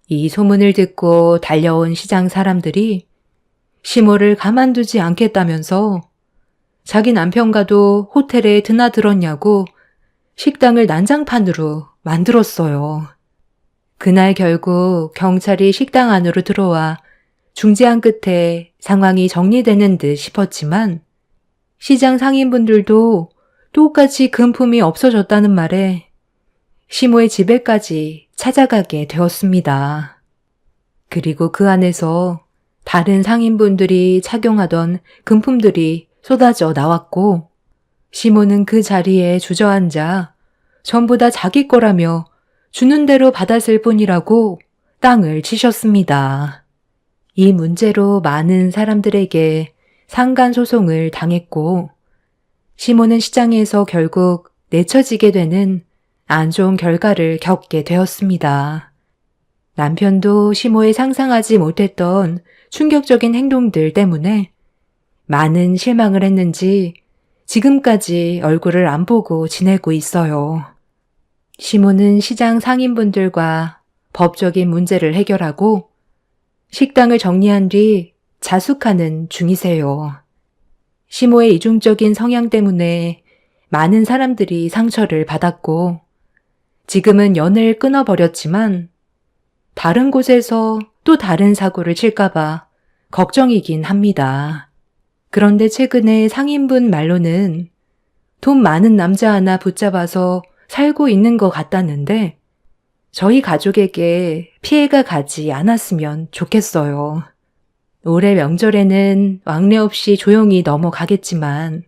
이 소문을 듣고 달려온 시장 사람들이 시모를 가만두지 않겠다면서 자기 남편과도 호텔에 드나들었냐고 식당을 난장판으로 만들었어요. 그날 결국 경찰이 식당 안으로 들어와 중재한 끝에 상황이 정리되는 듯 싶었지만 시장 상인분들도 똑같이 금품이 없어졌다는 말에 시모의 집에까지 찾아가게 되었습니다. 그리고 그 안에서 다른 상인분들이 착용하던 금품들이 쏟아져 나왔고 시모는 그 자리에 주저앉아 전부 다 자기 거라며 주는 대로 받았을 뿐이라고 땅을 치셨습니다. 이 문제로 많은 사람들에게 상간소송을 당했고 시모는 시장에서 결국 내쳐지게 되는 안 좋은 결과를 겪게 되었습니다. 남편도 시모의 상상하지 못했던 충격적인 행동들 때문에 많은 실망을 했는지 지금까지 얼굴을 안 보고 지내고 있어요. 시모는 시장 상인분들과 법적인 문제를 해결하고 식당을 정리한 뒤 자숙하는 중이세요. 시모의 이중적인 성향 때문에 많은 사람들이 상처를 받았고 지금은 연을 끊어버렸지만 다른 곳에서 또 다른 사고를 칠까봐 걱정이긴 합니다. 그런데 최근에 상인분 말로는 돈 많은 남자 하나 붙잡아서 살고 있는 것 같다는데 저희 가족에게 피해가 가지 않았으면 좋겠어요. 올해 명절에는 왕래 없이 조용히 넘어가겠지만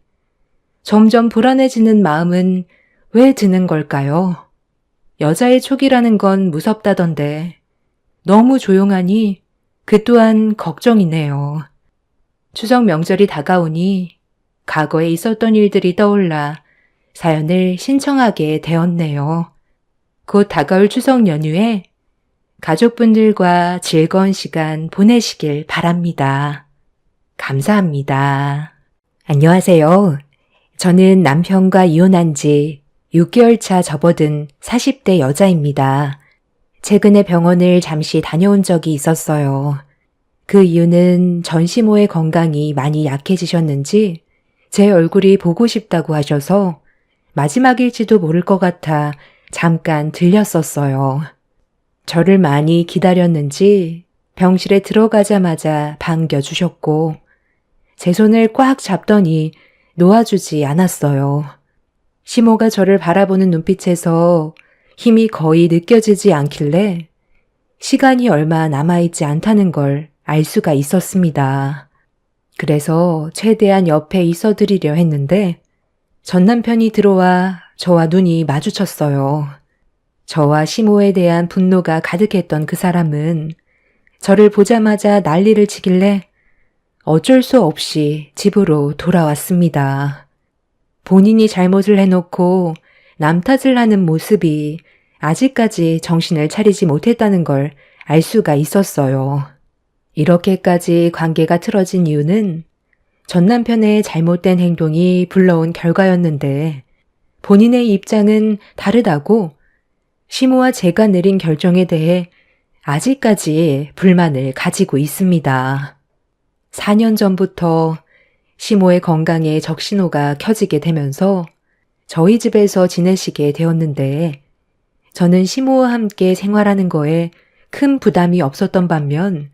점점 불안해지는 마음은 왜 드는 걸까요? 여자의 촉이라는 건 무섭다던데 너무 조용하니 그 또한 걱정이네요. 추석 명절이 다가오니 과거에 있었던 일들이 떠올라 사연을 신청하게 되었네요. 곧 다가올 추석 연휴에 가족분들과 즐거운 시간 보내시길 바랍니다. 감사합니다. 안녕하세요. 저는 남편과 이혼한 지 6개월 차 접어든 40대 여자입니다. 최근에 병원을 잠시 다녀온 적이 있었어요. 그 이유는 전시모의 건강이 많이 약해지셨는지 제 얼굴이 보고 싶다고 하셔서 마지막일지도 모를 것 같아 잠깐 들렸었어요. 저를 많이 기다렸는지 병실에 들어가자마자 반겨주셨고 제 손을 꽉 잡더니 놓아주지 않았어요. 시모가 저를 바라보는 눈빛에서 힘이 거의 느껴지지 않길래 시간이 얼마 남아있지 않다는 걸 알 수가 있었습니다. 그래서 최대한 옆에 있어드리려 했는데 전 남편이 들어와 저와 눈이 마주쳤어요. 저와 시모에 대한 분노가 가득했던 그 사람은 저를 보자마자 난리를 치길래 어쩔 수 없이 집으로 돌아왔습니다. 본인이 잘못을 해놓고 남 탓을 하는 모습이 아직까지 정신을 차리지 못했다는 걸 알 수가 있었어요. 이렇게까지 관계가 틀어진 이유는 전 남편의 잘못된 행동이 불러온 결과였는데 본인의 입장은 다르다고 시모와 제가 내린 결정에 대해 아직까지 불만을 가지고 있습니다. 4년 전부터 시모의 건강에 적신호가 켜지게 되면서 저희 집에서 지내시게 되었는데 저는 시모와 함께 생활하는 거에 큰 부담이 없었던 반면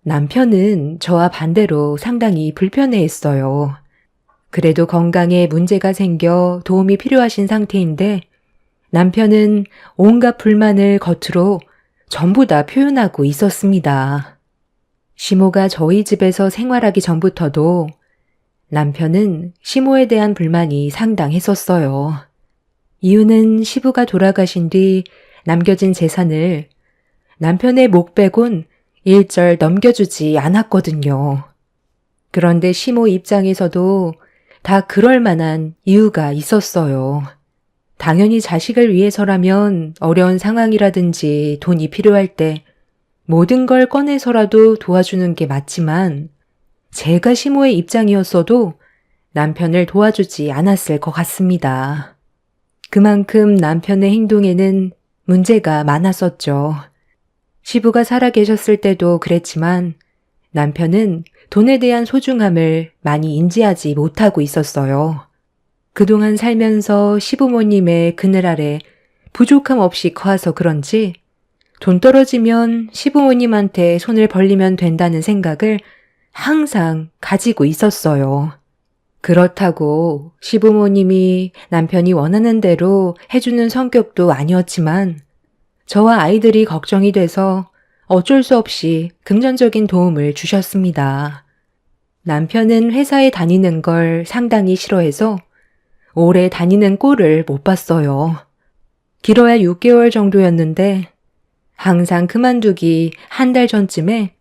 남편은 저와 반대로 상당히 불편해했어요. 그래도 건강에 문제가 생겨 도움이 필요하신 상태인데 남편은 온갖 불만을 겉으로 전부 다 표현하고 있었습니다. 시모가 저희 집에서 생활하기 전부터도 남편은 시모에 대한 불만이 상당했었어요. 이유는 시부가 돌아가신 뒤 남겨진 재산을 남편의 목 빼곤 일절 넘겨주지 않았거든요. 그런데 시모 입장에서도 다 그럴 만한 이유가 있었어요. 당연히 자식을 위해서라면 어려운 상황이라든지 돈이 필요할 때 모든 걸 꺼내서라도 도와주는 게 맞지만 제가 시모의 입장이었어도 남편을 도와주지 않았을 것 같습니다. 그만큼 남편의 행동에는 문제가 많았었죠. 시부가 살아 계셨을 때도 그랬지만 남편은 돈에 대한 소중함을 많이 인지하지 못하고 있었어요. 그동안 살면서 시부모님의 그늘 아래 부족함 없이 커서 그런지 돈 떨어지면 시부모님한테 손을 벌리면 된다는 생각을 항상 가지고 있었어요. 그렇다고 시부모님이 남편이 원하는 대로 해주는 성격도 아니었지만 저와 아이들이 걱정이 돼서 어쩔 수 없이 금전적인 도움을 주셨습니다. 남편은 회사에 다니는 걸 상당히 싫어해서 오래 다니는 꼴을 못 봤어요. 길어야 6개월 정도였는데 항상 그만두기 한 달 전쯤에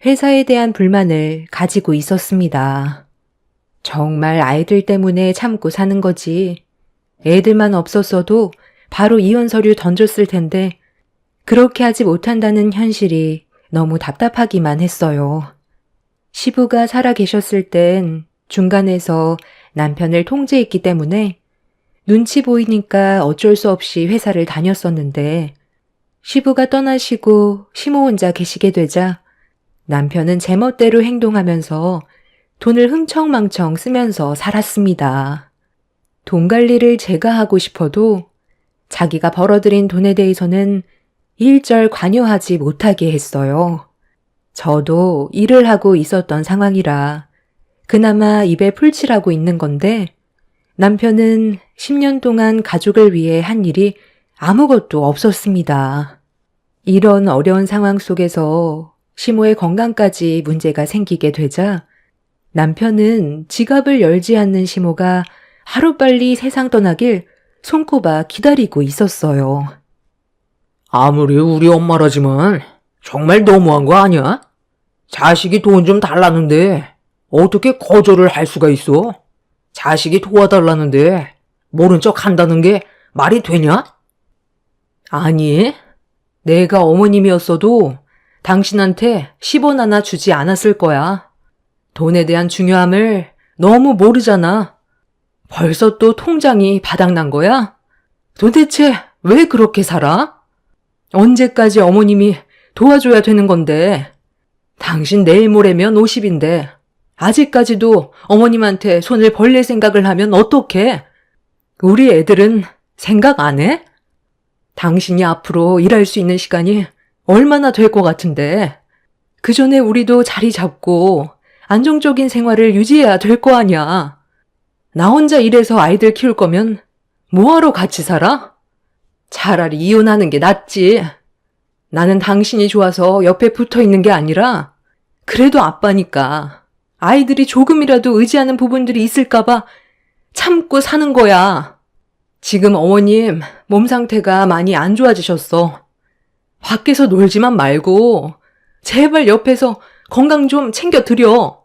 회사에 대한 불만을 가지고 있었습니다. 정말 아이들 때문에 참고 사는 거지. 애들만 없었어도 바로 이혼 서류 던졌을 텐데 그렇게 하지 못한다는 현실이 너무 답답하기만 했어요. 시부가 살아 계셨을 땐 중간에서 남편을 통제했기 때문에 눈치 보이니까 어쩔 수 없이 회사를 다녔었는데 시부가 떠나시고 시모 혼자 계시게 되자 남편은 제멋대로 행동하면서 돈을 흥청망청 쓰면서 살았습니다. 돈 관리를 제가 하고 싶어도 자기가 벌어들인 돈에 대해서는 일절 관여하지 못하게 했어요. 저도 일을 하고 있었던 상황이라 그나마 입에 풀칠하고 있는 건데 남편은 10년 동안 가족을 위해 한 일이 아무것도 없었습니다. 이런 어려운 상황 속에서 시모의 건강까지 문제가 생기게 되자 남편은 지갑을 열지 않는 시모가 하루빨리 세상 떠나길 손꼽아 기다리고 있었어요. 아무리 우리 엄마라지만 정말 너무한 거 아니야? 자식이 돈 좀 달라는데 어떻게 거절을 할 수가 있어? 자식이 도와달라는데 모른 척 한다는 게 말이 되냐? 아니, 내가 어머님이었어도 당신한테 10원 하나 주지 않았을 거야. 돈에 대한 중요함을 너무 모르잖아. 벌써 또 통장이 바닥난 거야? 도대체 왜 그렇게 살아? 언제까지 어머님이 도와줘야 되는 건데? 당신 내일 모레면 50인데 아직까지도 어머님한테 손을 벌릴 생각을 하면 어떡해? 우리 애들은 생각 안 해? 당신이 앞으로 일할 수 있는 시간이 얼마나 될 것 같은데 그 전에 우리도 자리 잡고 안정적인 생활을 유지해야 될 거 아니야. 나 혼자 일해서 아이들 키울 거면 뭐하러 같이 살아? 차라리 이혼하는 게 낫지. 나는 당신이 좋아서 옆에 붙어 있는 게 아니라 그래도 아빠니까 아이들이 조금이라도 의지하는 부분들이 있을까봐 참고 사는 거야. 지금 어머님 몸 상태가 많이 안 좋아지셨어. 밖에서 놀지만 말고 제발 옆에서 건강 좀 챙겨드려.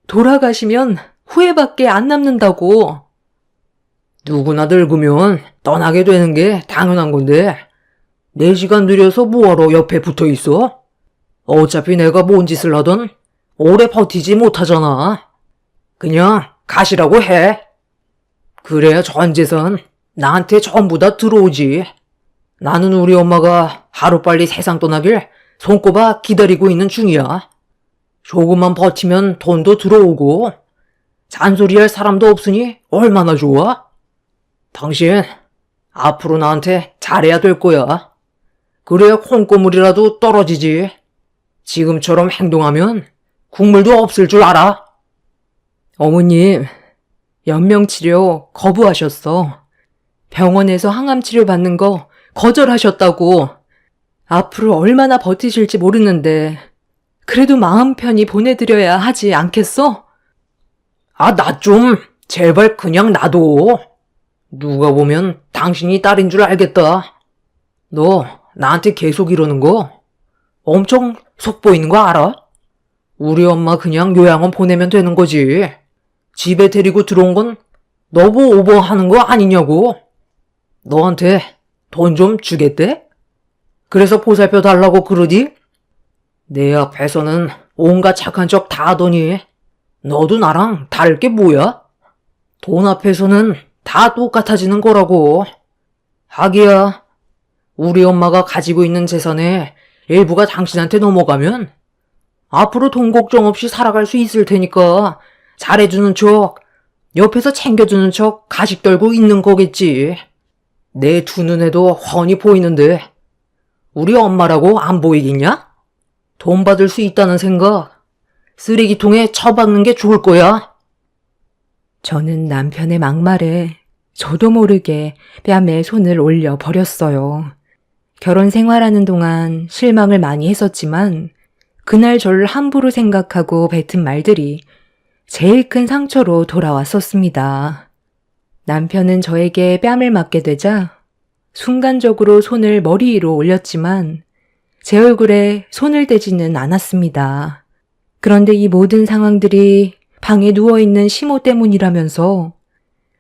돌아가시면 후회밖에 안 남는다고. 누구나 늙으면 떠나게 되는 게 당연한 건데 4시간 느려서 뭐하러 옆에 붙어 있어? 어차피 내가 뭔 짓을 하든 오래 버티지 못하잖아. 그냥 가시라고 해. 그래야 전 재산 나한테 전부 다 들어오지. 나는 우리 엄마가 하루빨리 세상 떠나길 손꼽아 기다리고 있는 중이야. 조금만 버티면 돈도 들어오고 잔소리할 사람도 없으니 얼마나 좋아? 당신 앞으로 나한테 잘해야 될 거야. 그래야 콩고물이라도 떨어지지. 지금처럼 행동하면 국물도 없을 줄 알아. 어머님, 연명치료 거부하셨어. 병원에서 항암치료 받는 거 거절하셨다고. 앞으로 얼마나 버티실지 모르는데 그래도 마음 편히 보내드려야 하지 않겠어? 아, 나 좀 제발 그냥 놔둬. 누가 보면 당신이 딸인 줄 알겠다. 너 나한테 계속 이러는 거 엄청 속 보이는 거 알아? 우리 엄마 그냥 요양원 보내면 되는 거지. 집에 데리고 들어온 건 너무 오버하는 거 아니냐고. 너한테 돈 좀 주겠대? 그래서 보살펴 달라고 그러디? 내 앞에서는 온갖 착한 척 다 하더니 너도 나랑 다를 게 뭐야? 돈 앞에서는 다 똑같아지는 거라고. 하기야, 우리 엄마가 가지고 있는 재산의 일부가 당신한테 넘어가면 앞으로 돈 걱정 없이 살아갈 수 있을 테니까 잘해주는 척, 옆에서 챙겨주는 척 가식 떨고 있는 거겠지. 내 두 눈에도 훤히 보이는데 우리 엄마라고 안 보이겠냐? 돈 받을 수 있다는 생각 쓰레기통에 처박는 게 좋을 거야. 저는 남편의 막말에 저도 모르게 뺨에 손을 올려 버렸어요. 결혼 생활하는 동안 실망을 많이 했었지만 그날 저를 함부로 생각하고 뱉은 말들이 제일 큰 상처로 돌아왔었습니다. 남편은 저에게 뺨을 맞게 되자 순간적으로 손을 머리 위로 올렸지만 제 얼굴에 손을 대지는 않았습니다. 그런데 이 모든 상황들이 방에 누워있는 시모 때문이라면서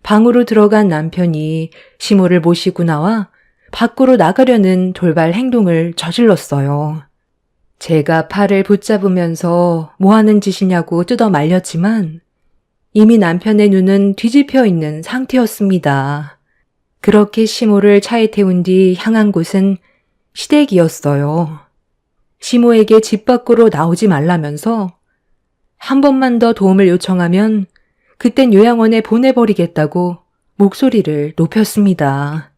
방으로 들어간 남편이 시모를 모시고 나와 밖으로 나가려는 돌발 행동을 저질렀어요. 제가 팔을 붙잡으면서 뭐 하는 짓이냐고 뜯어 말렸지만 이미 남편의 눈은 뒤집혀 있는 상태였습니다. 그렇게 시모를 차에 태운 뒤 향한 곳은 시댁이었어요. 시모에게 집 밖으로 나오지 말라면서 한 번만 더 도움을 요청하면 그땐 요양원에 보내버리겠다고 목소리를 높였습니다.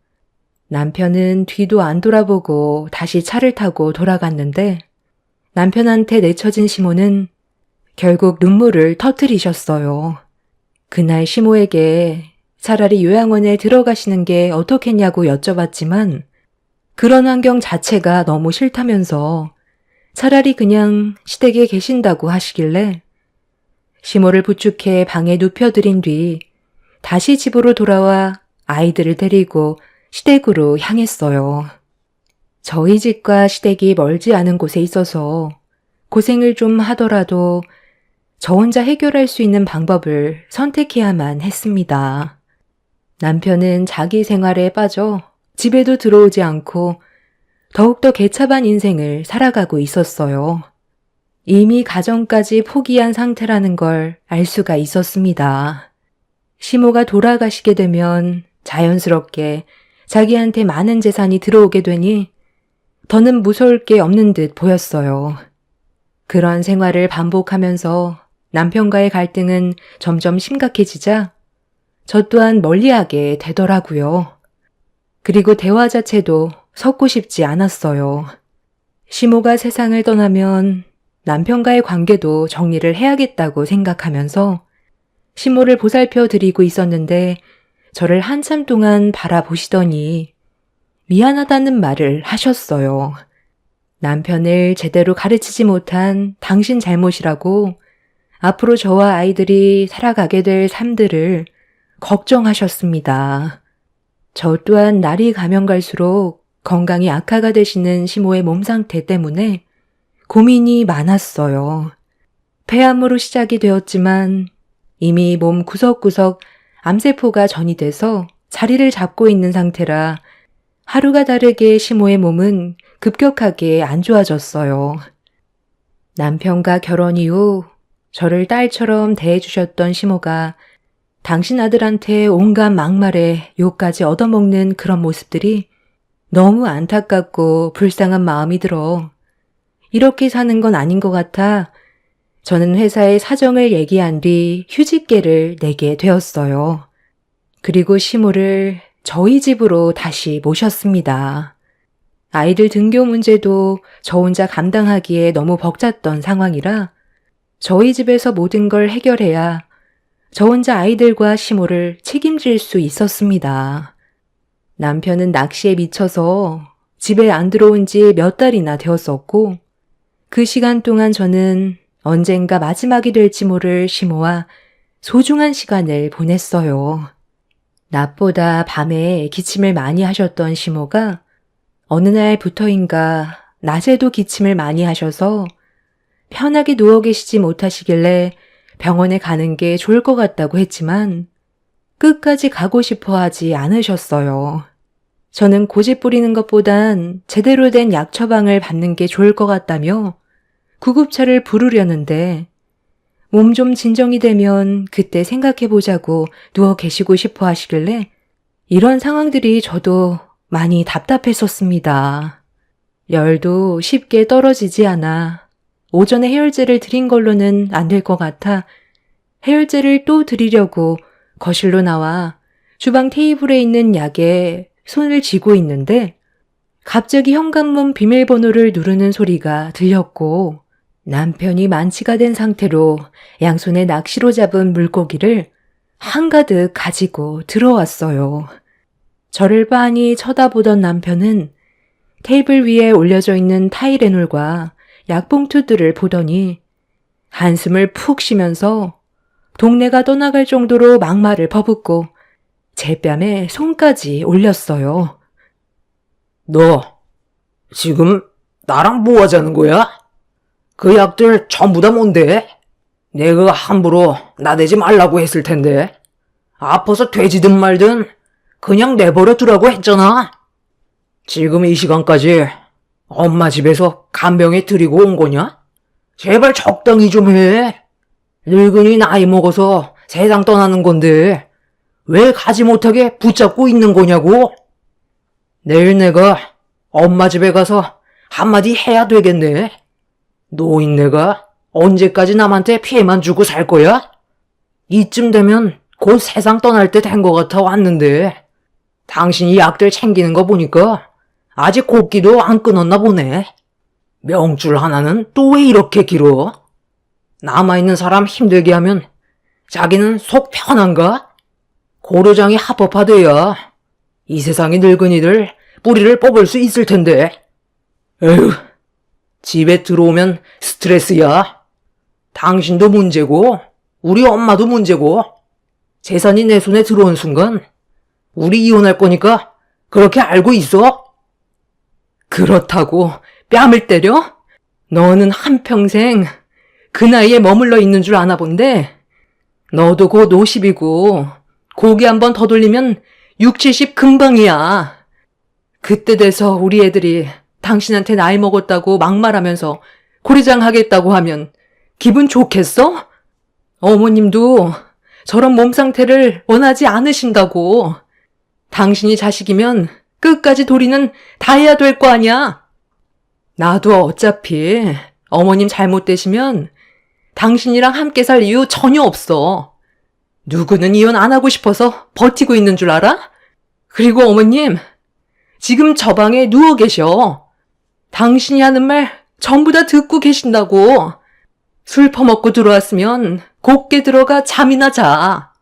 남편은 뒤도 안 돌아보고 다시 차를 타고 돌아갔는데 남편한테 내쳐진 시모는 결국 눈물을 터뜨리셨어요. 그날 시모에게 차라리 요양원에 들어가시는 게 어떻겠냐고 여쭤봤지만 그런 환경 자체가 너무 싫다면서 차라리 그냥 시댁에 계신다고 하시길래 시모를 부축해 방에 눕혀드린 뒤 다시 집으로 돌아와 아이들을 데리고 시댁으로 향했어요. 저희 집과 시댁이 멀지 않은 곳에 있어서 고생을 좀 하더라도 저 혼자 해결할 수 있는 방법을 선택해야만 했습니다. 남편은 자기 생활에 빠져 집에도 들어오지 않고 더욱더 개차반 인생을 살아가고 있었어요. 이미 가정까지 포기한 상태라는 걸 알 수가 있었습니다. 시모가 돌아가시게 되면 자연스럽게 자기한테 많은 재산이 들어오게 되니 더는 무서울 게 없는 듯 보였어요. 그런 생활을 반복하면서 남편과의 갈등은 점점 심각해지자 저 또한 멀리하게 되더라고요. 그리고 대화 자체도 섞고 싶지 않았어요. 시모가 세상을 떠나면 남편과의 관계도 정리를 해야겠다고 생각하면서 시모를 보살펴 드리고 있었는데 저를 한참 동안 바라보시더니 미안하다는 말을 하셨어요. 남편을 제대로 가르치지 못한 당신 잘못이라고 앞으로 저와 아이들이 살아가게 될 삶들을 걱정하셨습니다. 저 또한 날이 가면 갈수록 건강이 악화가 되시는 시모의 몸 상태 때문에 고민이 많았어요. 폐암으로 시작이 되었지만 이미 몸 구석구석 암세포가 전이돼서 자리를 잡고 있는 상태라 하루가 다르게 시모의 몸은 급격하게 안 좋아졌어요. 남편과 결혼 이후 저를 딸처럼 대해주셨던 시모가 당신 아들한테 온갖 막말에 욕까지 얻어먹는 그런 모습들이 너무 안타깝고 불쌍한 마음이 들어 이렇게 사는 건 아닌 것 같아 저는 회사에 사정을 얘기한 뒤 휴직계를 내게 되었어요. 그리고 시모를 저희 집으로 다시 모셨습니다. 아이들 등교 문제도 저 혼자 감당하기에 너무 벅찼던 상황이라 저희 집에서 모든 걸 해결해야 저 혼자 아이들과 시모를 책임질 수 있었습니다. 남편은 낚시에 미쳐서 집에 안 들어온 지 몇 달이나 되었었고 그 시간 동안 저는 언젠가 마지막이 될지 모를 시모와 소중한 시간을 보냈어요. 낮보다 밤에 기침을 많이 하셨던 시모가 어느 날부터인가 낮에도 기침을 많이 하셔서 편하게 누워 계시지 못하시길래 병원에 가는 게 좋을 것 같다고 했지만 끝까지 가고 싶어 하지 않으셨어요. 저는 고집 부리는 것보단 제대로 된 약 처방을 받는 게 좋을 것 같다며 구급차를 부르려는데 몸 좀 진정이 되면 그때 생각해보자고 누워 계시고 싶어 하시길래 이런 상황들이 저도 많이 답답했었습니다. 열도 쉽게 떨어지지 않아 오전에 해열제를 드린 걸로는 안 될 것 같아 해열제를 또 드리려고 거실로 나와 주방 테이블에 있는 약에 손을 쥐고 있는데 갑자기 현관문 비밀번호를 누르는 소리가 들렸고 남편이 만취가 된 상태로 양손에 낚시로 잡은 물고기를 한가득 가지고 들어왔어요. 저를 빤히 쳐다보던 남편은 테이블 위에 올려져 있는 타이레놀과 약봉투들을 보더니 한숨을 푹 쉬면서 동네가 떠나갈 정도로 막말을 퍼붓고 제 뺨에 손까지 올렸어요. 너 지금 나랑 뭐 하자는 거야? 그 약들 전부 다 뭔데? 내가 함부로 나대지 말라고 했을 텐데. 아파서 돼지든 말든 그냥 내버려 두라고 했잖아. 지금 이 시간까지 엄마 집에서 간병해 드리고 온 거냐? 제발 적당히 좀 해. 늙은이 나이 먹어서 세상 떠나는 건데 왜 가지 못하게 붙잡고 있는 거냐고? 내일 내가 엄마 집에 가서 한마디 해야 되겠네. 노인네가 언제까지 남한테 피해만 주고 살 거야? 이쯤 되면 곧 세상 떠날 때 된 것 같아 왔는데 당신이 약들 챙기는 거 보니까 아직 곡기도 안 끊었나 보네. 명줄 하나는 또 왜 이렇게 길어? 남아있는 사람 힘들게 하면 자기는 속 편한가? 고려장이 합법화돼야 이 세상의 늙은이들 뿌리를 뽑을 수 있을 텐데. 에휴, 집에 들어오면 스트레스야. 당신도 문제고 우리 엄마도 문제고 재산이 내 손에 들어온 순간 우리 이혼할 거니까 그렇게 알고 있어? 그렇다고 뺨을 때려? 너는 한평생 그 나이에 머물러 있는 줄 아나 본데 너도 곧 50이고 고개 한번 더 돌리면 60, 70 금방이야. 그때 돼서 우리 애들이 당신한테 나이 먹었다고 막말하면서 고리장 하겠다고 하면 기분 좋겠어? 어머님도 저런 몸 상태를 원하지 않으신다고. 당신이 자식이면 끝까지 도리는 다 해야 될 거 아니야. 나도 어차피 어머님 잘못되시면 당신이랑 함께 살 이유 전혀 없어. 누구는 이혼 안 하고 싶어서 버티고 있는 줄 알아? 그리고 어머님, 지금 저 방에 누워 계셔. 당신이 하는 말 전부 다 듣고 계신다고. 술 퍼먹고 들어왔으면 곱게 들어가 잠이나 자.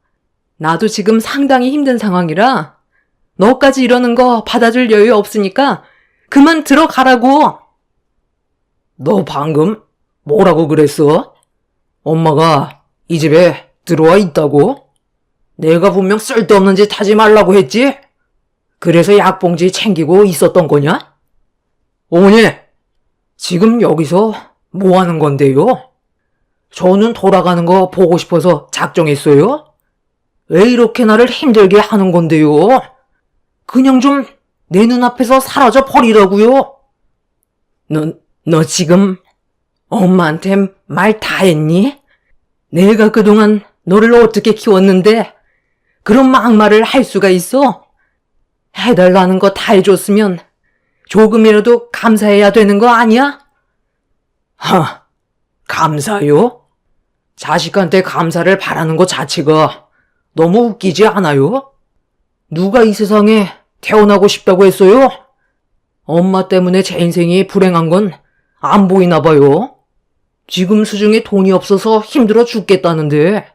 나도 지금 상당히 힘든 상황이라 너까지 이러는 거 받아줄 여유 없으니까 그만 들어가라고. 너 방금 뭐라고 그랬어? 엄마가 이 집에 들어와 있다고? 내가 분명 쓸데없는 짓 하지 말라고 했지? 그래서 약봉지 챙기고 있었던 거냐? 어머니, 지금 여기서 뭐 하는 건데요? 저는 돌아가는 거 보고 싶어서 작정했어요? 왜 이렇게 나를 힘들게 하는 건데요? 그냥 좀 내 눈앞에서 사라져 버리라고요. 너 지금 엄마한테 말 다 했니? 내가 그동안 너를 어떻게 키웠는데 그런 막말을 할 수가 있어? 해달라는 거 다 해줬으면 조금이라도 감사해야 되는 거 아니야? 감사요? 자식한테 감사를 바라는 것 자체가 너무 웃기지 않아요? 누가 이 세상에 태어나고 싶다고 했어요? 엄마 때문에 제 인생이 불행한 건 안 보이나 봐요. 지금 수중에 돈이 없어서 힘들어 죽겠다는데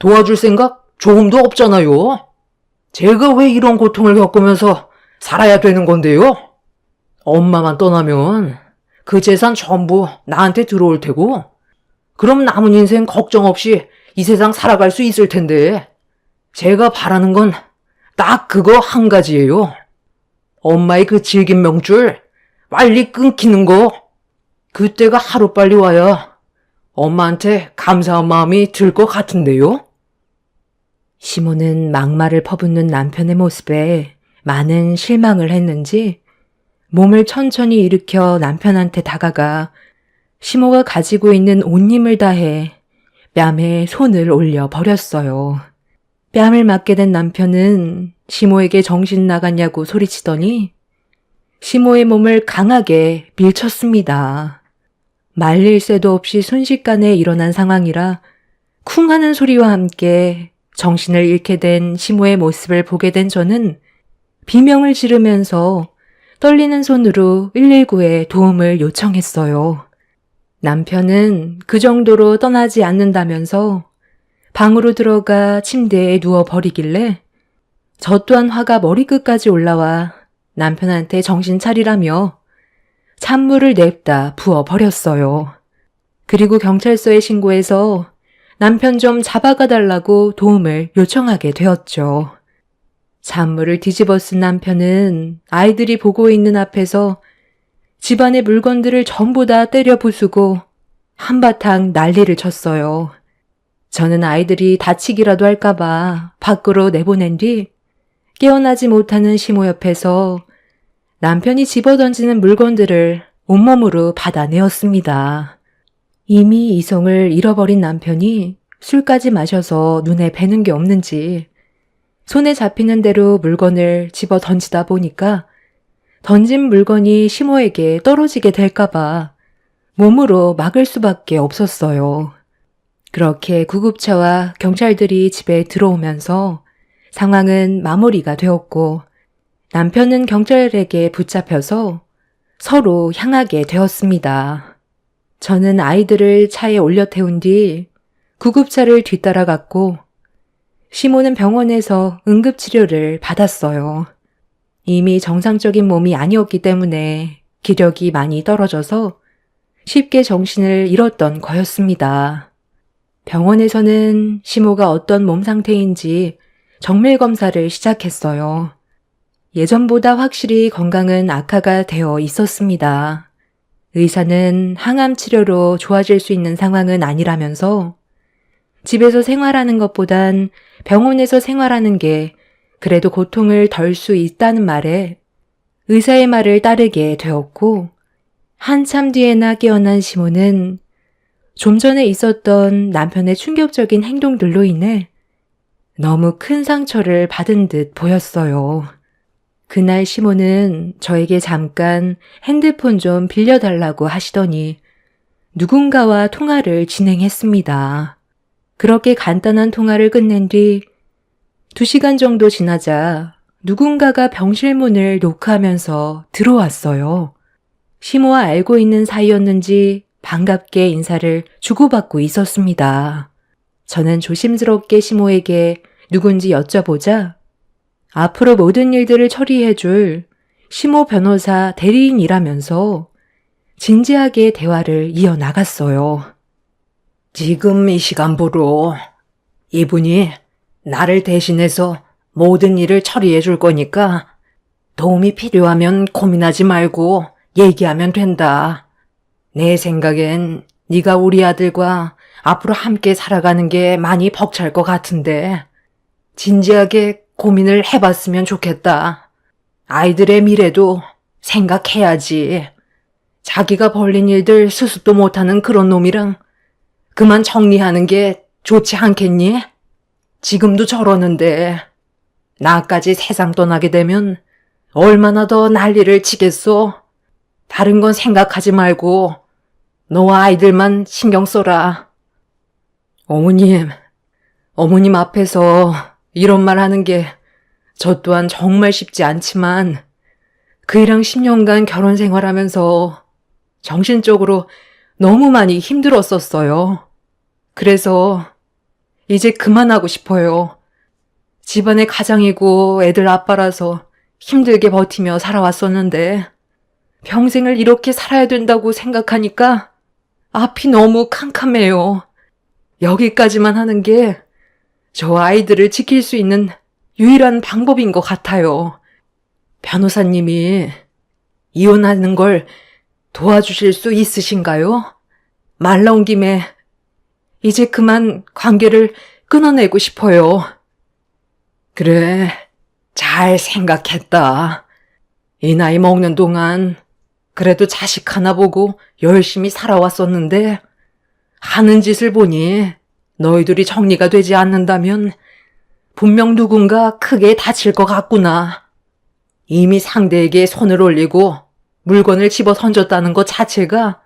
도와줄 생각 조금도 없잖아요. 제가 왜 이런 고통을 겪으면서 살아야 되는 건데요? 엄마만 떠나면 그 재산 전부 나한테 들어올 테고 그럼 남은 인생 걱정 없이 이 세상 살아갈 수 있을 텐데 제가 바라는 건 딱 그거 한 가지예요. 엄마의 그 질긴 명줄 빨리 끊기는 거. 그때가 하루빨리 와야 엄마한테 감사한 마음이 들 것 같은데요. 시모는 막말을 퍼붓는 남편의 모습에 많은 실망을 했는지 몸을 천천히 일으켜 남편한테 다가가 시모가 가지고 있는 온 힘을 다해 뺨에 손을 올려 버렸어요. 뺨을 맞게 된 남편은 시모에게 정신 나갔냐고 소리치더니 시모의 몸을 강하게 밀쳤습니다. 말릴 새도 없이 순식간에 일어난 상황이라 쿵 하는 소리와 함께 정신을 잃게 된 시모의 모습을 보게 된 저는 비명을 지르면서 떨리는 손으로 119에 도움을 요청했어요. 남편은 그 정도로 떠나지 않는다면서 방으로 들어가 침대에 누워버리길래 저 또한 화가 머리끝까지 올라와 남편한테 정신 차리라며 찬물을 냅다 부어버렸어요. 그리고 경찰서에 신고해서 남편 좀 잡아가 달라고 도움을 요청하게 되었죠. 찬물을 뒤집어 쓴 남편은 아이들이 보고 있는 앞에서 집안의 물건들을 전부 다 때려 부수고 한바탕 난리를 쳤어요. 저는 아이들이 다치기라도 할까봐 밖으로 내보낸 뒤 깨어나지 못하는 시모 옆에서 남편이 집어던지는 물건들을 온몸으로 받아내었습니다. 이미 이성을 잃어버린 남편이 술까지 마셔서 눈에 뵈는 게 없는지 손에 잡히는 대로 물건을 집어 던지다 보니까 던진 물건이 시모에게 떨어지게 될까봐 몸으로 막을 수밖에 없었어요. 그렇게 구급차와 경찰들이 집에 들어오면서 상황은 마무리가 되었고 남편은 경찰에게 붙잡혀서 서로 향하게 되었습니다. 저는 아이들을 차에 올려 태운 뒤 구급차를 뒤따라갔고 시모는 병원에서 응급치료를 받았어요. 이미 정상적인 몸이 아니었기 때문에 기력이 많이 떨어져서 쉽게 정신을 잃었던 거였습니다. 병원에서는 시모가 어떤 몸 상태인지 정밀 검사를 시작했어요. 예전보다 확실히 건강은 악화가 되어 있었습니다. 의사는 항암 치료로 좋아질 수 있는 상황은 아니라면서 집에서 생활하는 것보단 병원에서 생활하는 게 그래도 고통을 덜 수 있다는 말에 의사의 말을 따르게 되었고 한참 뒤에나 깨어난 시모는 좀 전에 있었던 남편의 충격적인 행동들로 인해 너무 큰 상처를 받은 듯 보였어요. 그날 시모는 저에게 잠깐 핸드폰 좀 빌려달라고 하시더니 누군가와 통화를 진행했습니다. 그렇게 간단한 통화를 끝낸 뒤 2시간 정도 지나자 누군가가 병실 문을 노크하면서 들어왔어요. 시모와 알고 있는 사이였는지 반갑게 인사를 주고받고 있었습니다. 저는 조심스럽게 시모에게 누군지 여쭤보자 앞으로 모든 일들을 처리해줄 시모 변호사 대리인이라면서 진지하게 대화를 이어나갔어요. 지금 이 시간부로 이분이 나를 대신해서 모든 일을 처리해 줄 거니까 도움이 필요하면 고민하지 말고 얘기하면 된다. 내 생각엔 네가 우리 아들과 앞으로 함께 살아가는 게 많이 벅찰 것 같은데 진지하게 고민을 해봤으면 좋겠다. 아이들의 미래도 생각해야지. 자기가 벌린 일들 수습도 못하는 그런 놈이랑 그만 정리하는 게 좋지 않겠니? 지금도 저러는데 나까지 세상 떠나게 되면 얼마나 더 난리를 치겠소? 다른 건 생각하지 말고 너와 아이들만 신경 써라. 어머님 앞에서 이런 말 하는 게 저 또한 정말 쉽지 않지만 그이랑 10년간 결혼 생활하면서 정신적으로 너무 많이 힘들었었어요. 그래서 이제 그만하고 싶어요. 집안의 가장이고 애들 아빠라서 힘들게 버티며 살아왔었는데 평생을 이렇게 살아야 된다고 생각하니까 앞이 너무 캄캄해요. 여기까지만 하는 게 저 아이들을 지킬 수 있는 유일한 방법인 것 같아요. 변호사님이 이혼하는 걸 도와주실 수 있으신가요? 말 나온 김에 이제 그만 관계를 끊어내고 싶어요. 그래, 잘 생각했다. 이 나이 먹는 동안 그래도 자식 하나 보고 열심히 살아왔었는데 하는 짓을 보니 너희들이 정리가 되지 않는다면 분명 누군가 크게 다칠 것 같구나. 이미 상대에게 손을 올리고 물건을 집어 던졌다는 것 자체가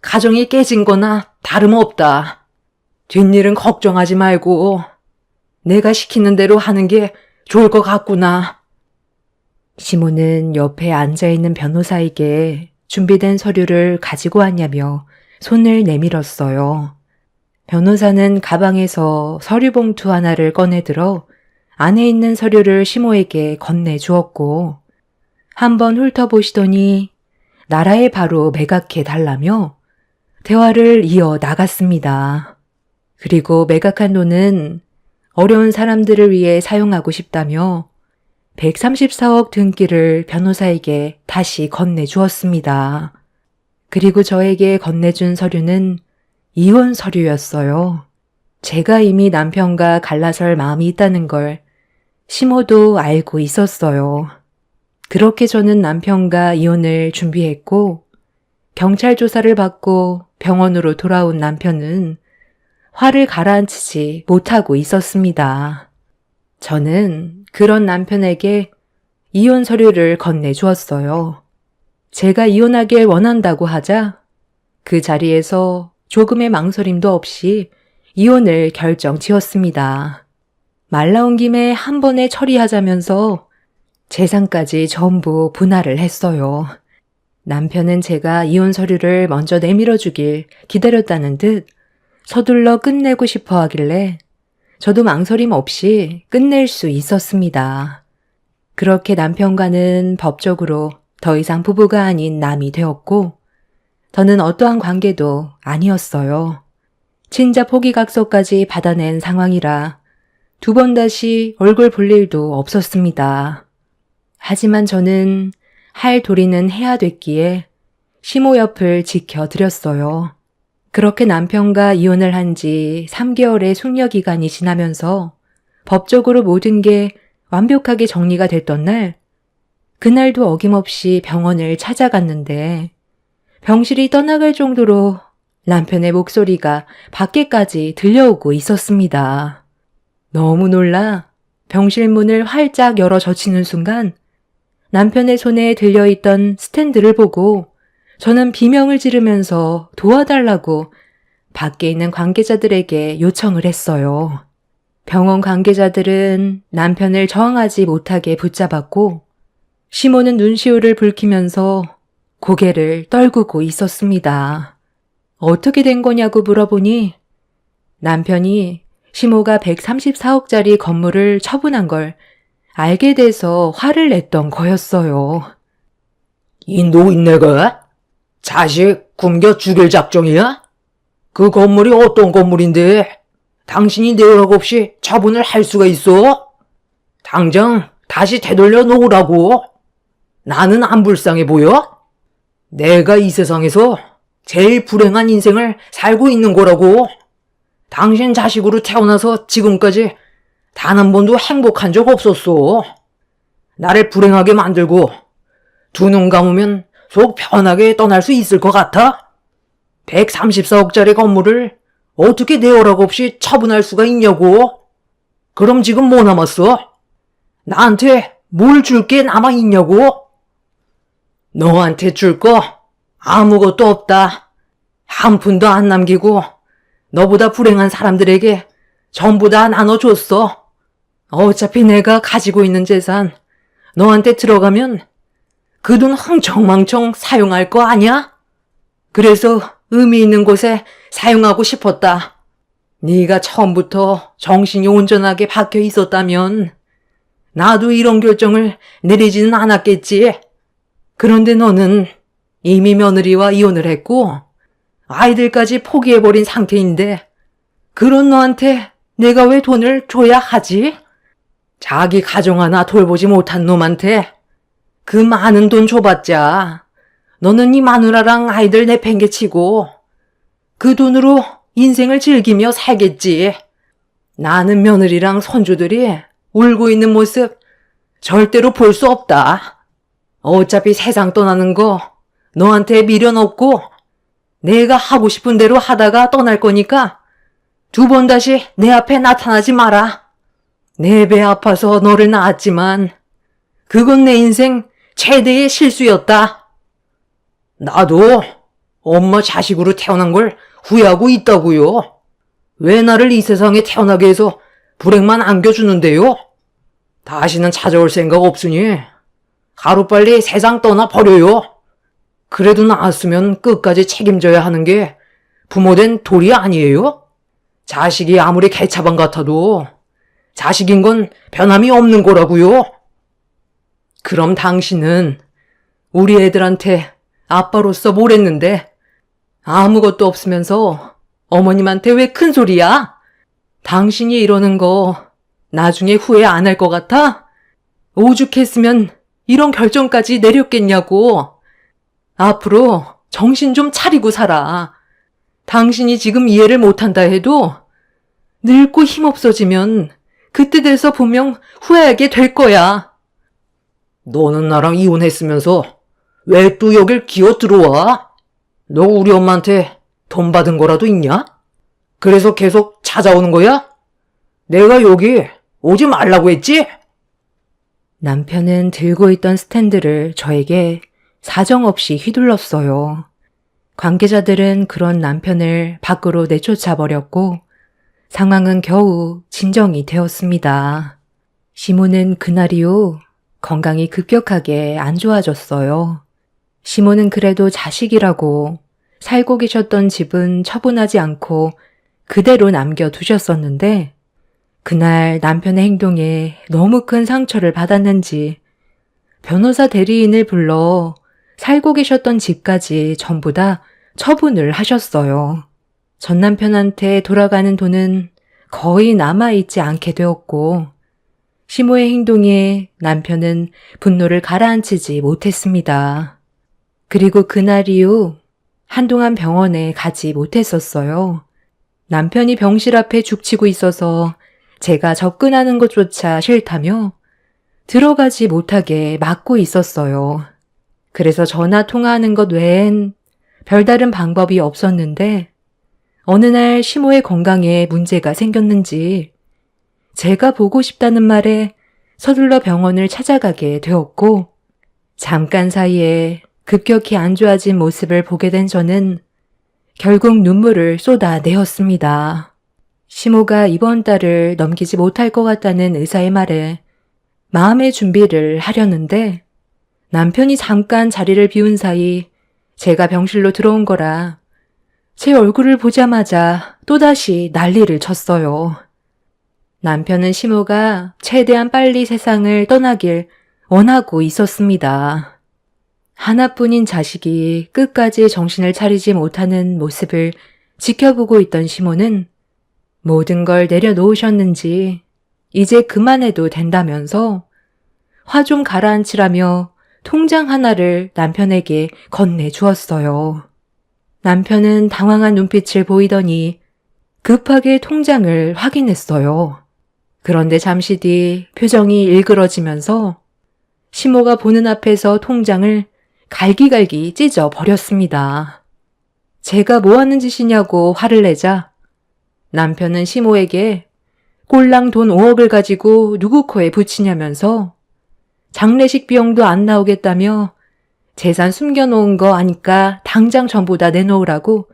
가정이 깨진 거나 다름없다. 뒷일은 걱정하지 말고 내가 시키는 대로 하는 게 좋을 것 같구나. 시모는 옆에 앉아있는 변호사에게 준비된 서류를 가지고 왔냐며 손을 내밀었어요. 변호사는 가방에서 서류 봉투 하나를 꺼내들어 안에 있는 서류를 시모에게 건네주었고 한번 훑어보시더니 나라에 바로 매각해 달라며 대화를 이어 나갔습니다. 그리고 매각한 돈은 어려운 사람들을 위해 사용하고 싶다며 134억 등기를 변호사에게 다시 건네주었습니다. 그리고 저에게 건네준 서류는 이혼 서류였어요. 제가 이미 남편과 갈라설 마음이 있다는 걸 시모도 알고 있었어요. 그렇게 저는 남편과 이혼을 준비했고 경찰 조사를 받고 병원으로 돌아온 남편은 화를 가라앉히지 못하고 있었습니다. 저는 그런 남편에게 이혼 서류를 건네주었어요. 제가 이혼하길 원한다고 하자 그 자리에서 조금의 망설임도 없이 이혼을 결정 지었습니다. 말 나온 김에 한 번에 처리하자면서 재산까지 전부 분할을 했어요. 남편은 제가 이혼 서류를 먼저 내밀어 주길 기다렸다는 듯 서둘러 끝내고 싶어 하길래 저도 망설임 없이 끝낼 수 있었습니다. 그렇게 남편과는 법적으로 더 이상 부부가 아닌 남이 되었고 저는 어떠한 관계도 아니었어요. 친자 포기각서까지 받아낸 상황이라 두 번 다시 얼굴 볼 일도 없었습니다. 하지만 저는 할 도리는 해야 됐기에 시모 옆을 지켜드렸어요. 그렇게 남편과 이혼을 한 지 3개월의 숙려기간이 지나면서 법적으로 모든 게 완벽하게 정리가 됐던 날, 그날도 어김없이 병원을 찾아갔는데 병실이 떠나갈 정도로 남편의 목소리가 밖에까지 들려오고 있었습니다. 너무 놀라 병실 문을 활짝 열어 젖히는 순간 남편의 손에 들려있던 스탠드를 보고 저는 비명을 지르면서 도와달라고 밖에 있는 관계자들에게 요청을 했어요. 병원 관계자들은 남편을 저항하지 못하게 붙잡았고 시모는 눈시울을 붉히면서 고개를 떨구고 있었습니다. 어떻게 된 거냐고 물어보니 남편이 시모가 134억짜리 건물을 처분한 걸 알게 돼서 화를 냈던 거였어요. 이 노인네가 자식 굶겨 죽일 작정이야? 그 건물이 어떤 건물인데 당신이 내 허락 없이 처분을 할 수가 있어? 당장 다시 되돌려 놓으라고. 나는 안 불쌍해 보여? 내가 이 세상에서 제일 불행한 인생을 살고 있는 거라고. 당신 자식으로 태어나서 지금까지 단 한 번도 행복한 적 없었어. 나를 불행하게 만들고 두 눈 감으면 속 편하게 떠날 수 있을 것 같아? 134억짜리 건물을 어떻게 내 허락 없이 처분할 수가 있냐고? 그럼 지금 뭐 남았어? 나한테 뭘 줄 게 남아있냐고? 너한테 줄 거 아무것도 없다. 한 푼도 안 남기고 너보다 불행한 사람들에게 전부 다 나눠줬어. 어차피 내가 가지고 있는 재산 너한테 들어가면 그 돈 흥청망청 사용할 거 아니야? 그래서 의미 있는 곳에 사용하고 싶었다. 네가 처음부터 정신이 온전하게 박혀 있었다면 나도 이런 결정을 내리지는 않았겠지. 그런데 너는 이미 며느리와 이혼을 했고 아이들까지 포기해버린 상태인데 그런 너한테 내가 왜 돈을 줘야 하지? 자기 가정 하나 돌보지 못한 놈한테 그 많은 돈 줘봤자 너는 이 마누라랑 아이들 내팽개치고 그 돈으로 인생을 즐기며 살겠지. 나는 며느리랑 손주들이 울고 있는 모습 절대로 볼 수 없다. 어차피 세상 떠나는 거 너한테 미련 없고 내가 하고 싶은 대로 하다가 떠날 거니까 두 번 다시 내 앞에 나타나지 마라. 내 배 아파서 너를 낳았지만 그건 내 인생 최대의 실수였다. 나도 엄마 자식으로 태어난 걸 후회하고 있다고요. 왜 나를 이 세상에 태어나게 해서 불행만 안겨주는데요? 다시는 찾아올 생각 없으니 하루빨리 세상 떠나버려요. 그래도 낳았으면 끝까지 책임져야 하는 게 부모된 도리 아니에요? 자식이 아무리 개차반 같아도 자식인 건 변함이 없는 거라고요. 그럼 당신은 우리 애들한테 아빠로서 뭘 했는데 아무것도 없으면서 어머님한테 왜 큰 소리야? 당신이 이러는 거 나중에 후회 안 할 것 같아? 오죽했으면 이런 결정까지 내렸겠냐고. 앞으로 정신 좀 차리고 살아. 당신이 지금 이해를 못한다 해도 늙고 힘없어지면 그때 돼서 분명 후회하게 될 거야. 너는 나랑 이혼했으면서 왜 또 여길 기어 들어와? 너 우리 엄마한테 돈 받은 거라도 있냐? 그래서 계속 찾아오는 거야? 내가 여기 오지 말라고 했지? 남편은 들고 있던 스탠드를 저에게 사정없이 휘둘렀어요. 관계자들은 그런 남편을 밖으로 내쫓아 버렸고 상황은 겨우 진정이 되었습니다. 시모는 그날 이후 건강이 급격하게 안 좋아졌어요. 시모는 그래도 자식이라고 살고 계셨던 집은 처분하지 않고 그대로 남겨두셨었는데 그날 남편의 행동에 너무 큰 상처를 받았는지 변호사 대리인을 불러 살고 계셨던 집까지 전부 다 처분을 하셨어요. 전 남편한테 돌아가는 돈은 거의 남아있지 않게 되었고 시모의 행동에 남편은 분노를 가라앉히지 못했습니다. 그리고 그날 이후 한동안 병원에 가지 못했었어요. 남편이 병실 앞에 죽치고 있어서 제가 접근하는 것조차 싫다며 들어가지 못하게 막고 있었어요. 그래서 전화 통화하는 것 외엔 별다른 방법이 없었는데 어느 날 시모의 건강에 문제가 생겼는지 제가 보고 싶다는 말에 서둘러 병원을 찾아가게 되었고 잠깐 사이에 급격히 안 좋아진 모습을 보게 된 저는 결국 눈물을 쏟아내었습니다. 시모가 이번 달을 넘기지 못할 것 같다는 의사의 말에 마음의 준비를 하려는데 남편이 잠깐 자리를 비운 사이 제가 병실로 들어온 거라 제 얼굴을 보자마자 또다시 난리를 쳤어요. 남편은 시모가 최대한 빨리 세상을 떠나길 원하고 있었습니다. 하나뿐인 자식이 끝까지 정신을 차리지 못하는 모습을 지켜보고 있던 시모는 모든 걸 내려놓으셨는지 이제 그만해도 된다면서 화 좀 가라앉히라며 통장 하나를 남편에게 건네주었어요. 남편은 당황한 눈빛을 보이더니 급하게 통장을 확인했어요. 그런데 잠시 뒤 표정이 일그러지면서 시모가 보는 앞에서 통장을 갈기갈기 찢어 버렸습니다. 제가 뭐 하는 짓이냐고 화를 내자 남편은 시모에게 꼴랑 돈 5억을 가지고 누구 코에 붙이냐면서 장례식 비용도 안 나오겠다며 재산 숨겨놓은 거 아니까 당장 전부 다 내놓으라고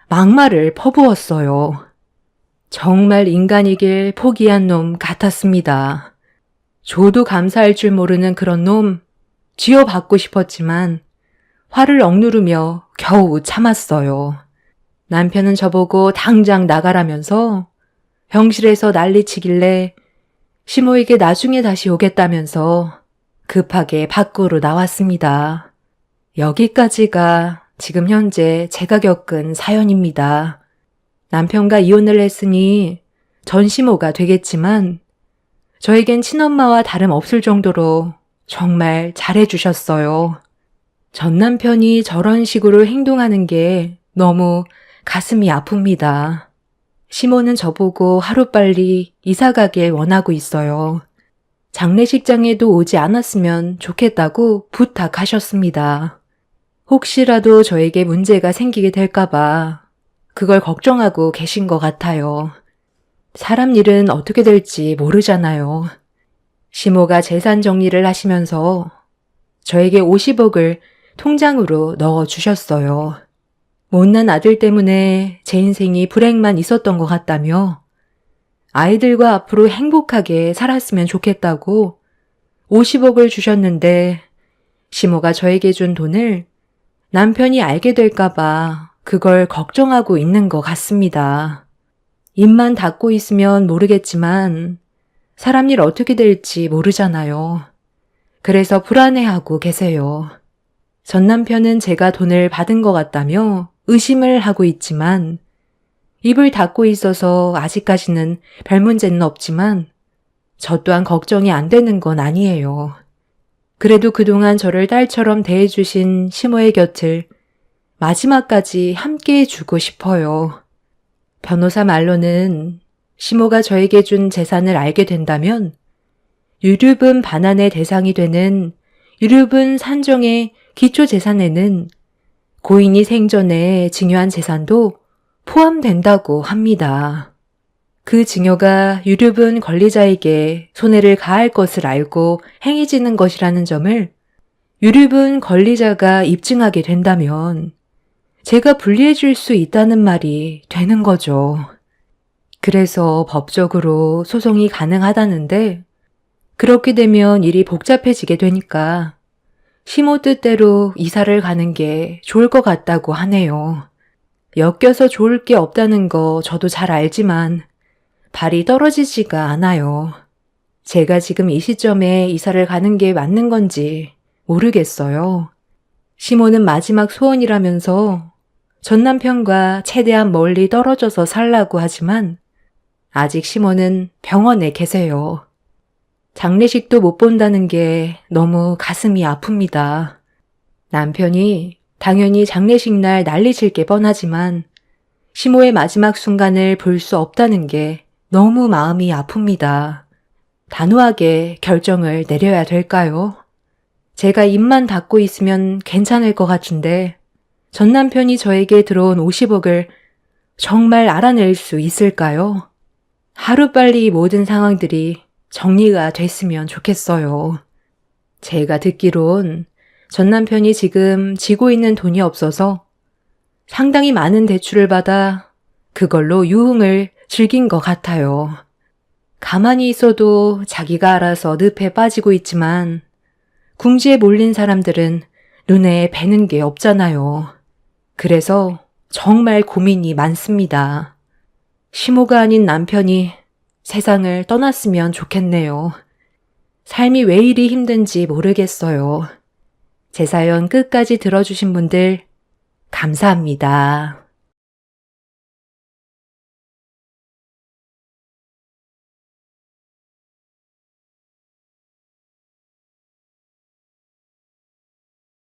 막말을 퍼부었어요. 정말 인간이길 포기한 놈 같았습니다. 줘도 감사할 줄 모르는 그런 놈 쥐어받고 싶었지만 화를 억누르며 겨우 참았어요. 남편은 저보고 당장 나가라면서 병실에서 난리치길래 시모에게 나중에 다시 오겠다면서 급하게 밖으로 나왔습니다. 여기까지가 지금 현재 제가 겪은 사연입니다. 남편과 이혼을 했으니 전시모가 되겠지만 저에겐 친엄마와 다름없을 정도로 정말 잘해주셨어요. 전 남편이 저런 식으로 행동하는 게 너무 가슴이 아픕니다. 시모는 저보고 하루빨리 이사가길 원하고 있어요. 장례식장에도 오지 않았으면 좋겠다고 부탁하셨습니다. 혹시라도 저에게 문제가 생기게 될까봐 그걸 걱정하고 계신 것 같아요. 사람 일은 어떻게 될지 모르잖아요. 시모가 재산 정리를 하시면서 저에게 50억을 통장으로 넣어주셨어요. 못난 아들 때문에 제 인생이 불행만 있었던 것 같다며 아이들과 앞으로 행복하게 살았으면 좋겠다고 50억을 주셨는데 시모가 저에게 준 돈을 남편이 알게 될까봐 그걸 걱정하고 있는 것 같습니다. 입만 닫고 있으면 모르겠지만 사람 일 어떻게 될지 모르잖아요. 그래서 불안해하고 계세요. 전 남편은 제가 돈을 받은 것 같다며 의심을 하고 있지만 입을 닫고 있어서 아직까지는 별 문제는 없지만 저 또한 걱정이 안 되는 건 아니에요. 그래도 그동안 저를 딸처럼 대해주신 시모의 곁을 마지막까지 함께 해주고 싶어요. 변호사 말로는 시모가 저에게 준 재산을 알게 된다면 유류분 반환의 대상이 되는 유류분 산정의 기초재산에는 고인이 생전에 증여한 재산도 포함된다고 합니다. 그 증여가 유류분 권리자에게 손해를 가할 것을 알고 행해지는 것이라는 점을 유류분 권리자가 입증하게 된다면 제가 분리해 줄 수 있다는 말이 되는 거죠. 그래서 법적으로 소송이 가능하다는데 그렇게 되면 일이 복잡해지게 되니까 시모 뜻대로 이사를 가는 게 좋을 것 같다고 하네요. 엮여서 좋을 게 없다는 거 저도 잘 알지만 발이 떨어지지가 않아요. 제가 지금 이 시점에 이사를 가는 게 맞는 건지 모르겠어요. 시모는 마지막 소원이라면서 전 남편과 최대한 멀리 떨어져서 살라고 하지만 아직 시모는 병원에 계세요. 장례식도 못 본다는 게 너무 가슴이 아픕니다. 남편이 당연히 장례식 날 난리칠 게 뻔하지만 시모의 마지막 순간을 볼 수 없다는 게 너무 마음이 아픕니다. 단호하게 결정을 내려야 될까요? 제가 입만 닫고 있으면 괜찮을 것 같은데 전 남편이 저에게 들어온 50억을 정말 알아낼 수 있을까요? 하루빨리 모든 상황들이 정리가 됐으면 좋겠어요. 제가 듣기론 전 남편이 지금 지고 있는 돈이 없어서 상당히 많은 대출을 받아 그걸로 유흥을 즐긴 것 같아요. 가만히 있어도 자기가 알아서 늪에 빠지고 있지만 궁지에 몰린 사람들은 눈에 뵈는 게 없잖아요. 그래서 정말 고민이 많습니다. 시모가 아닌 남편이 세상을 떠났으면 좋겠네요. 삶이 왜 이리 힘든지 모르겠어요. 제 사연 끝까지 들어주신 분들 감사합니다.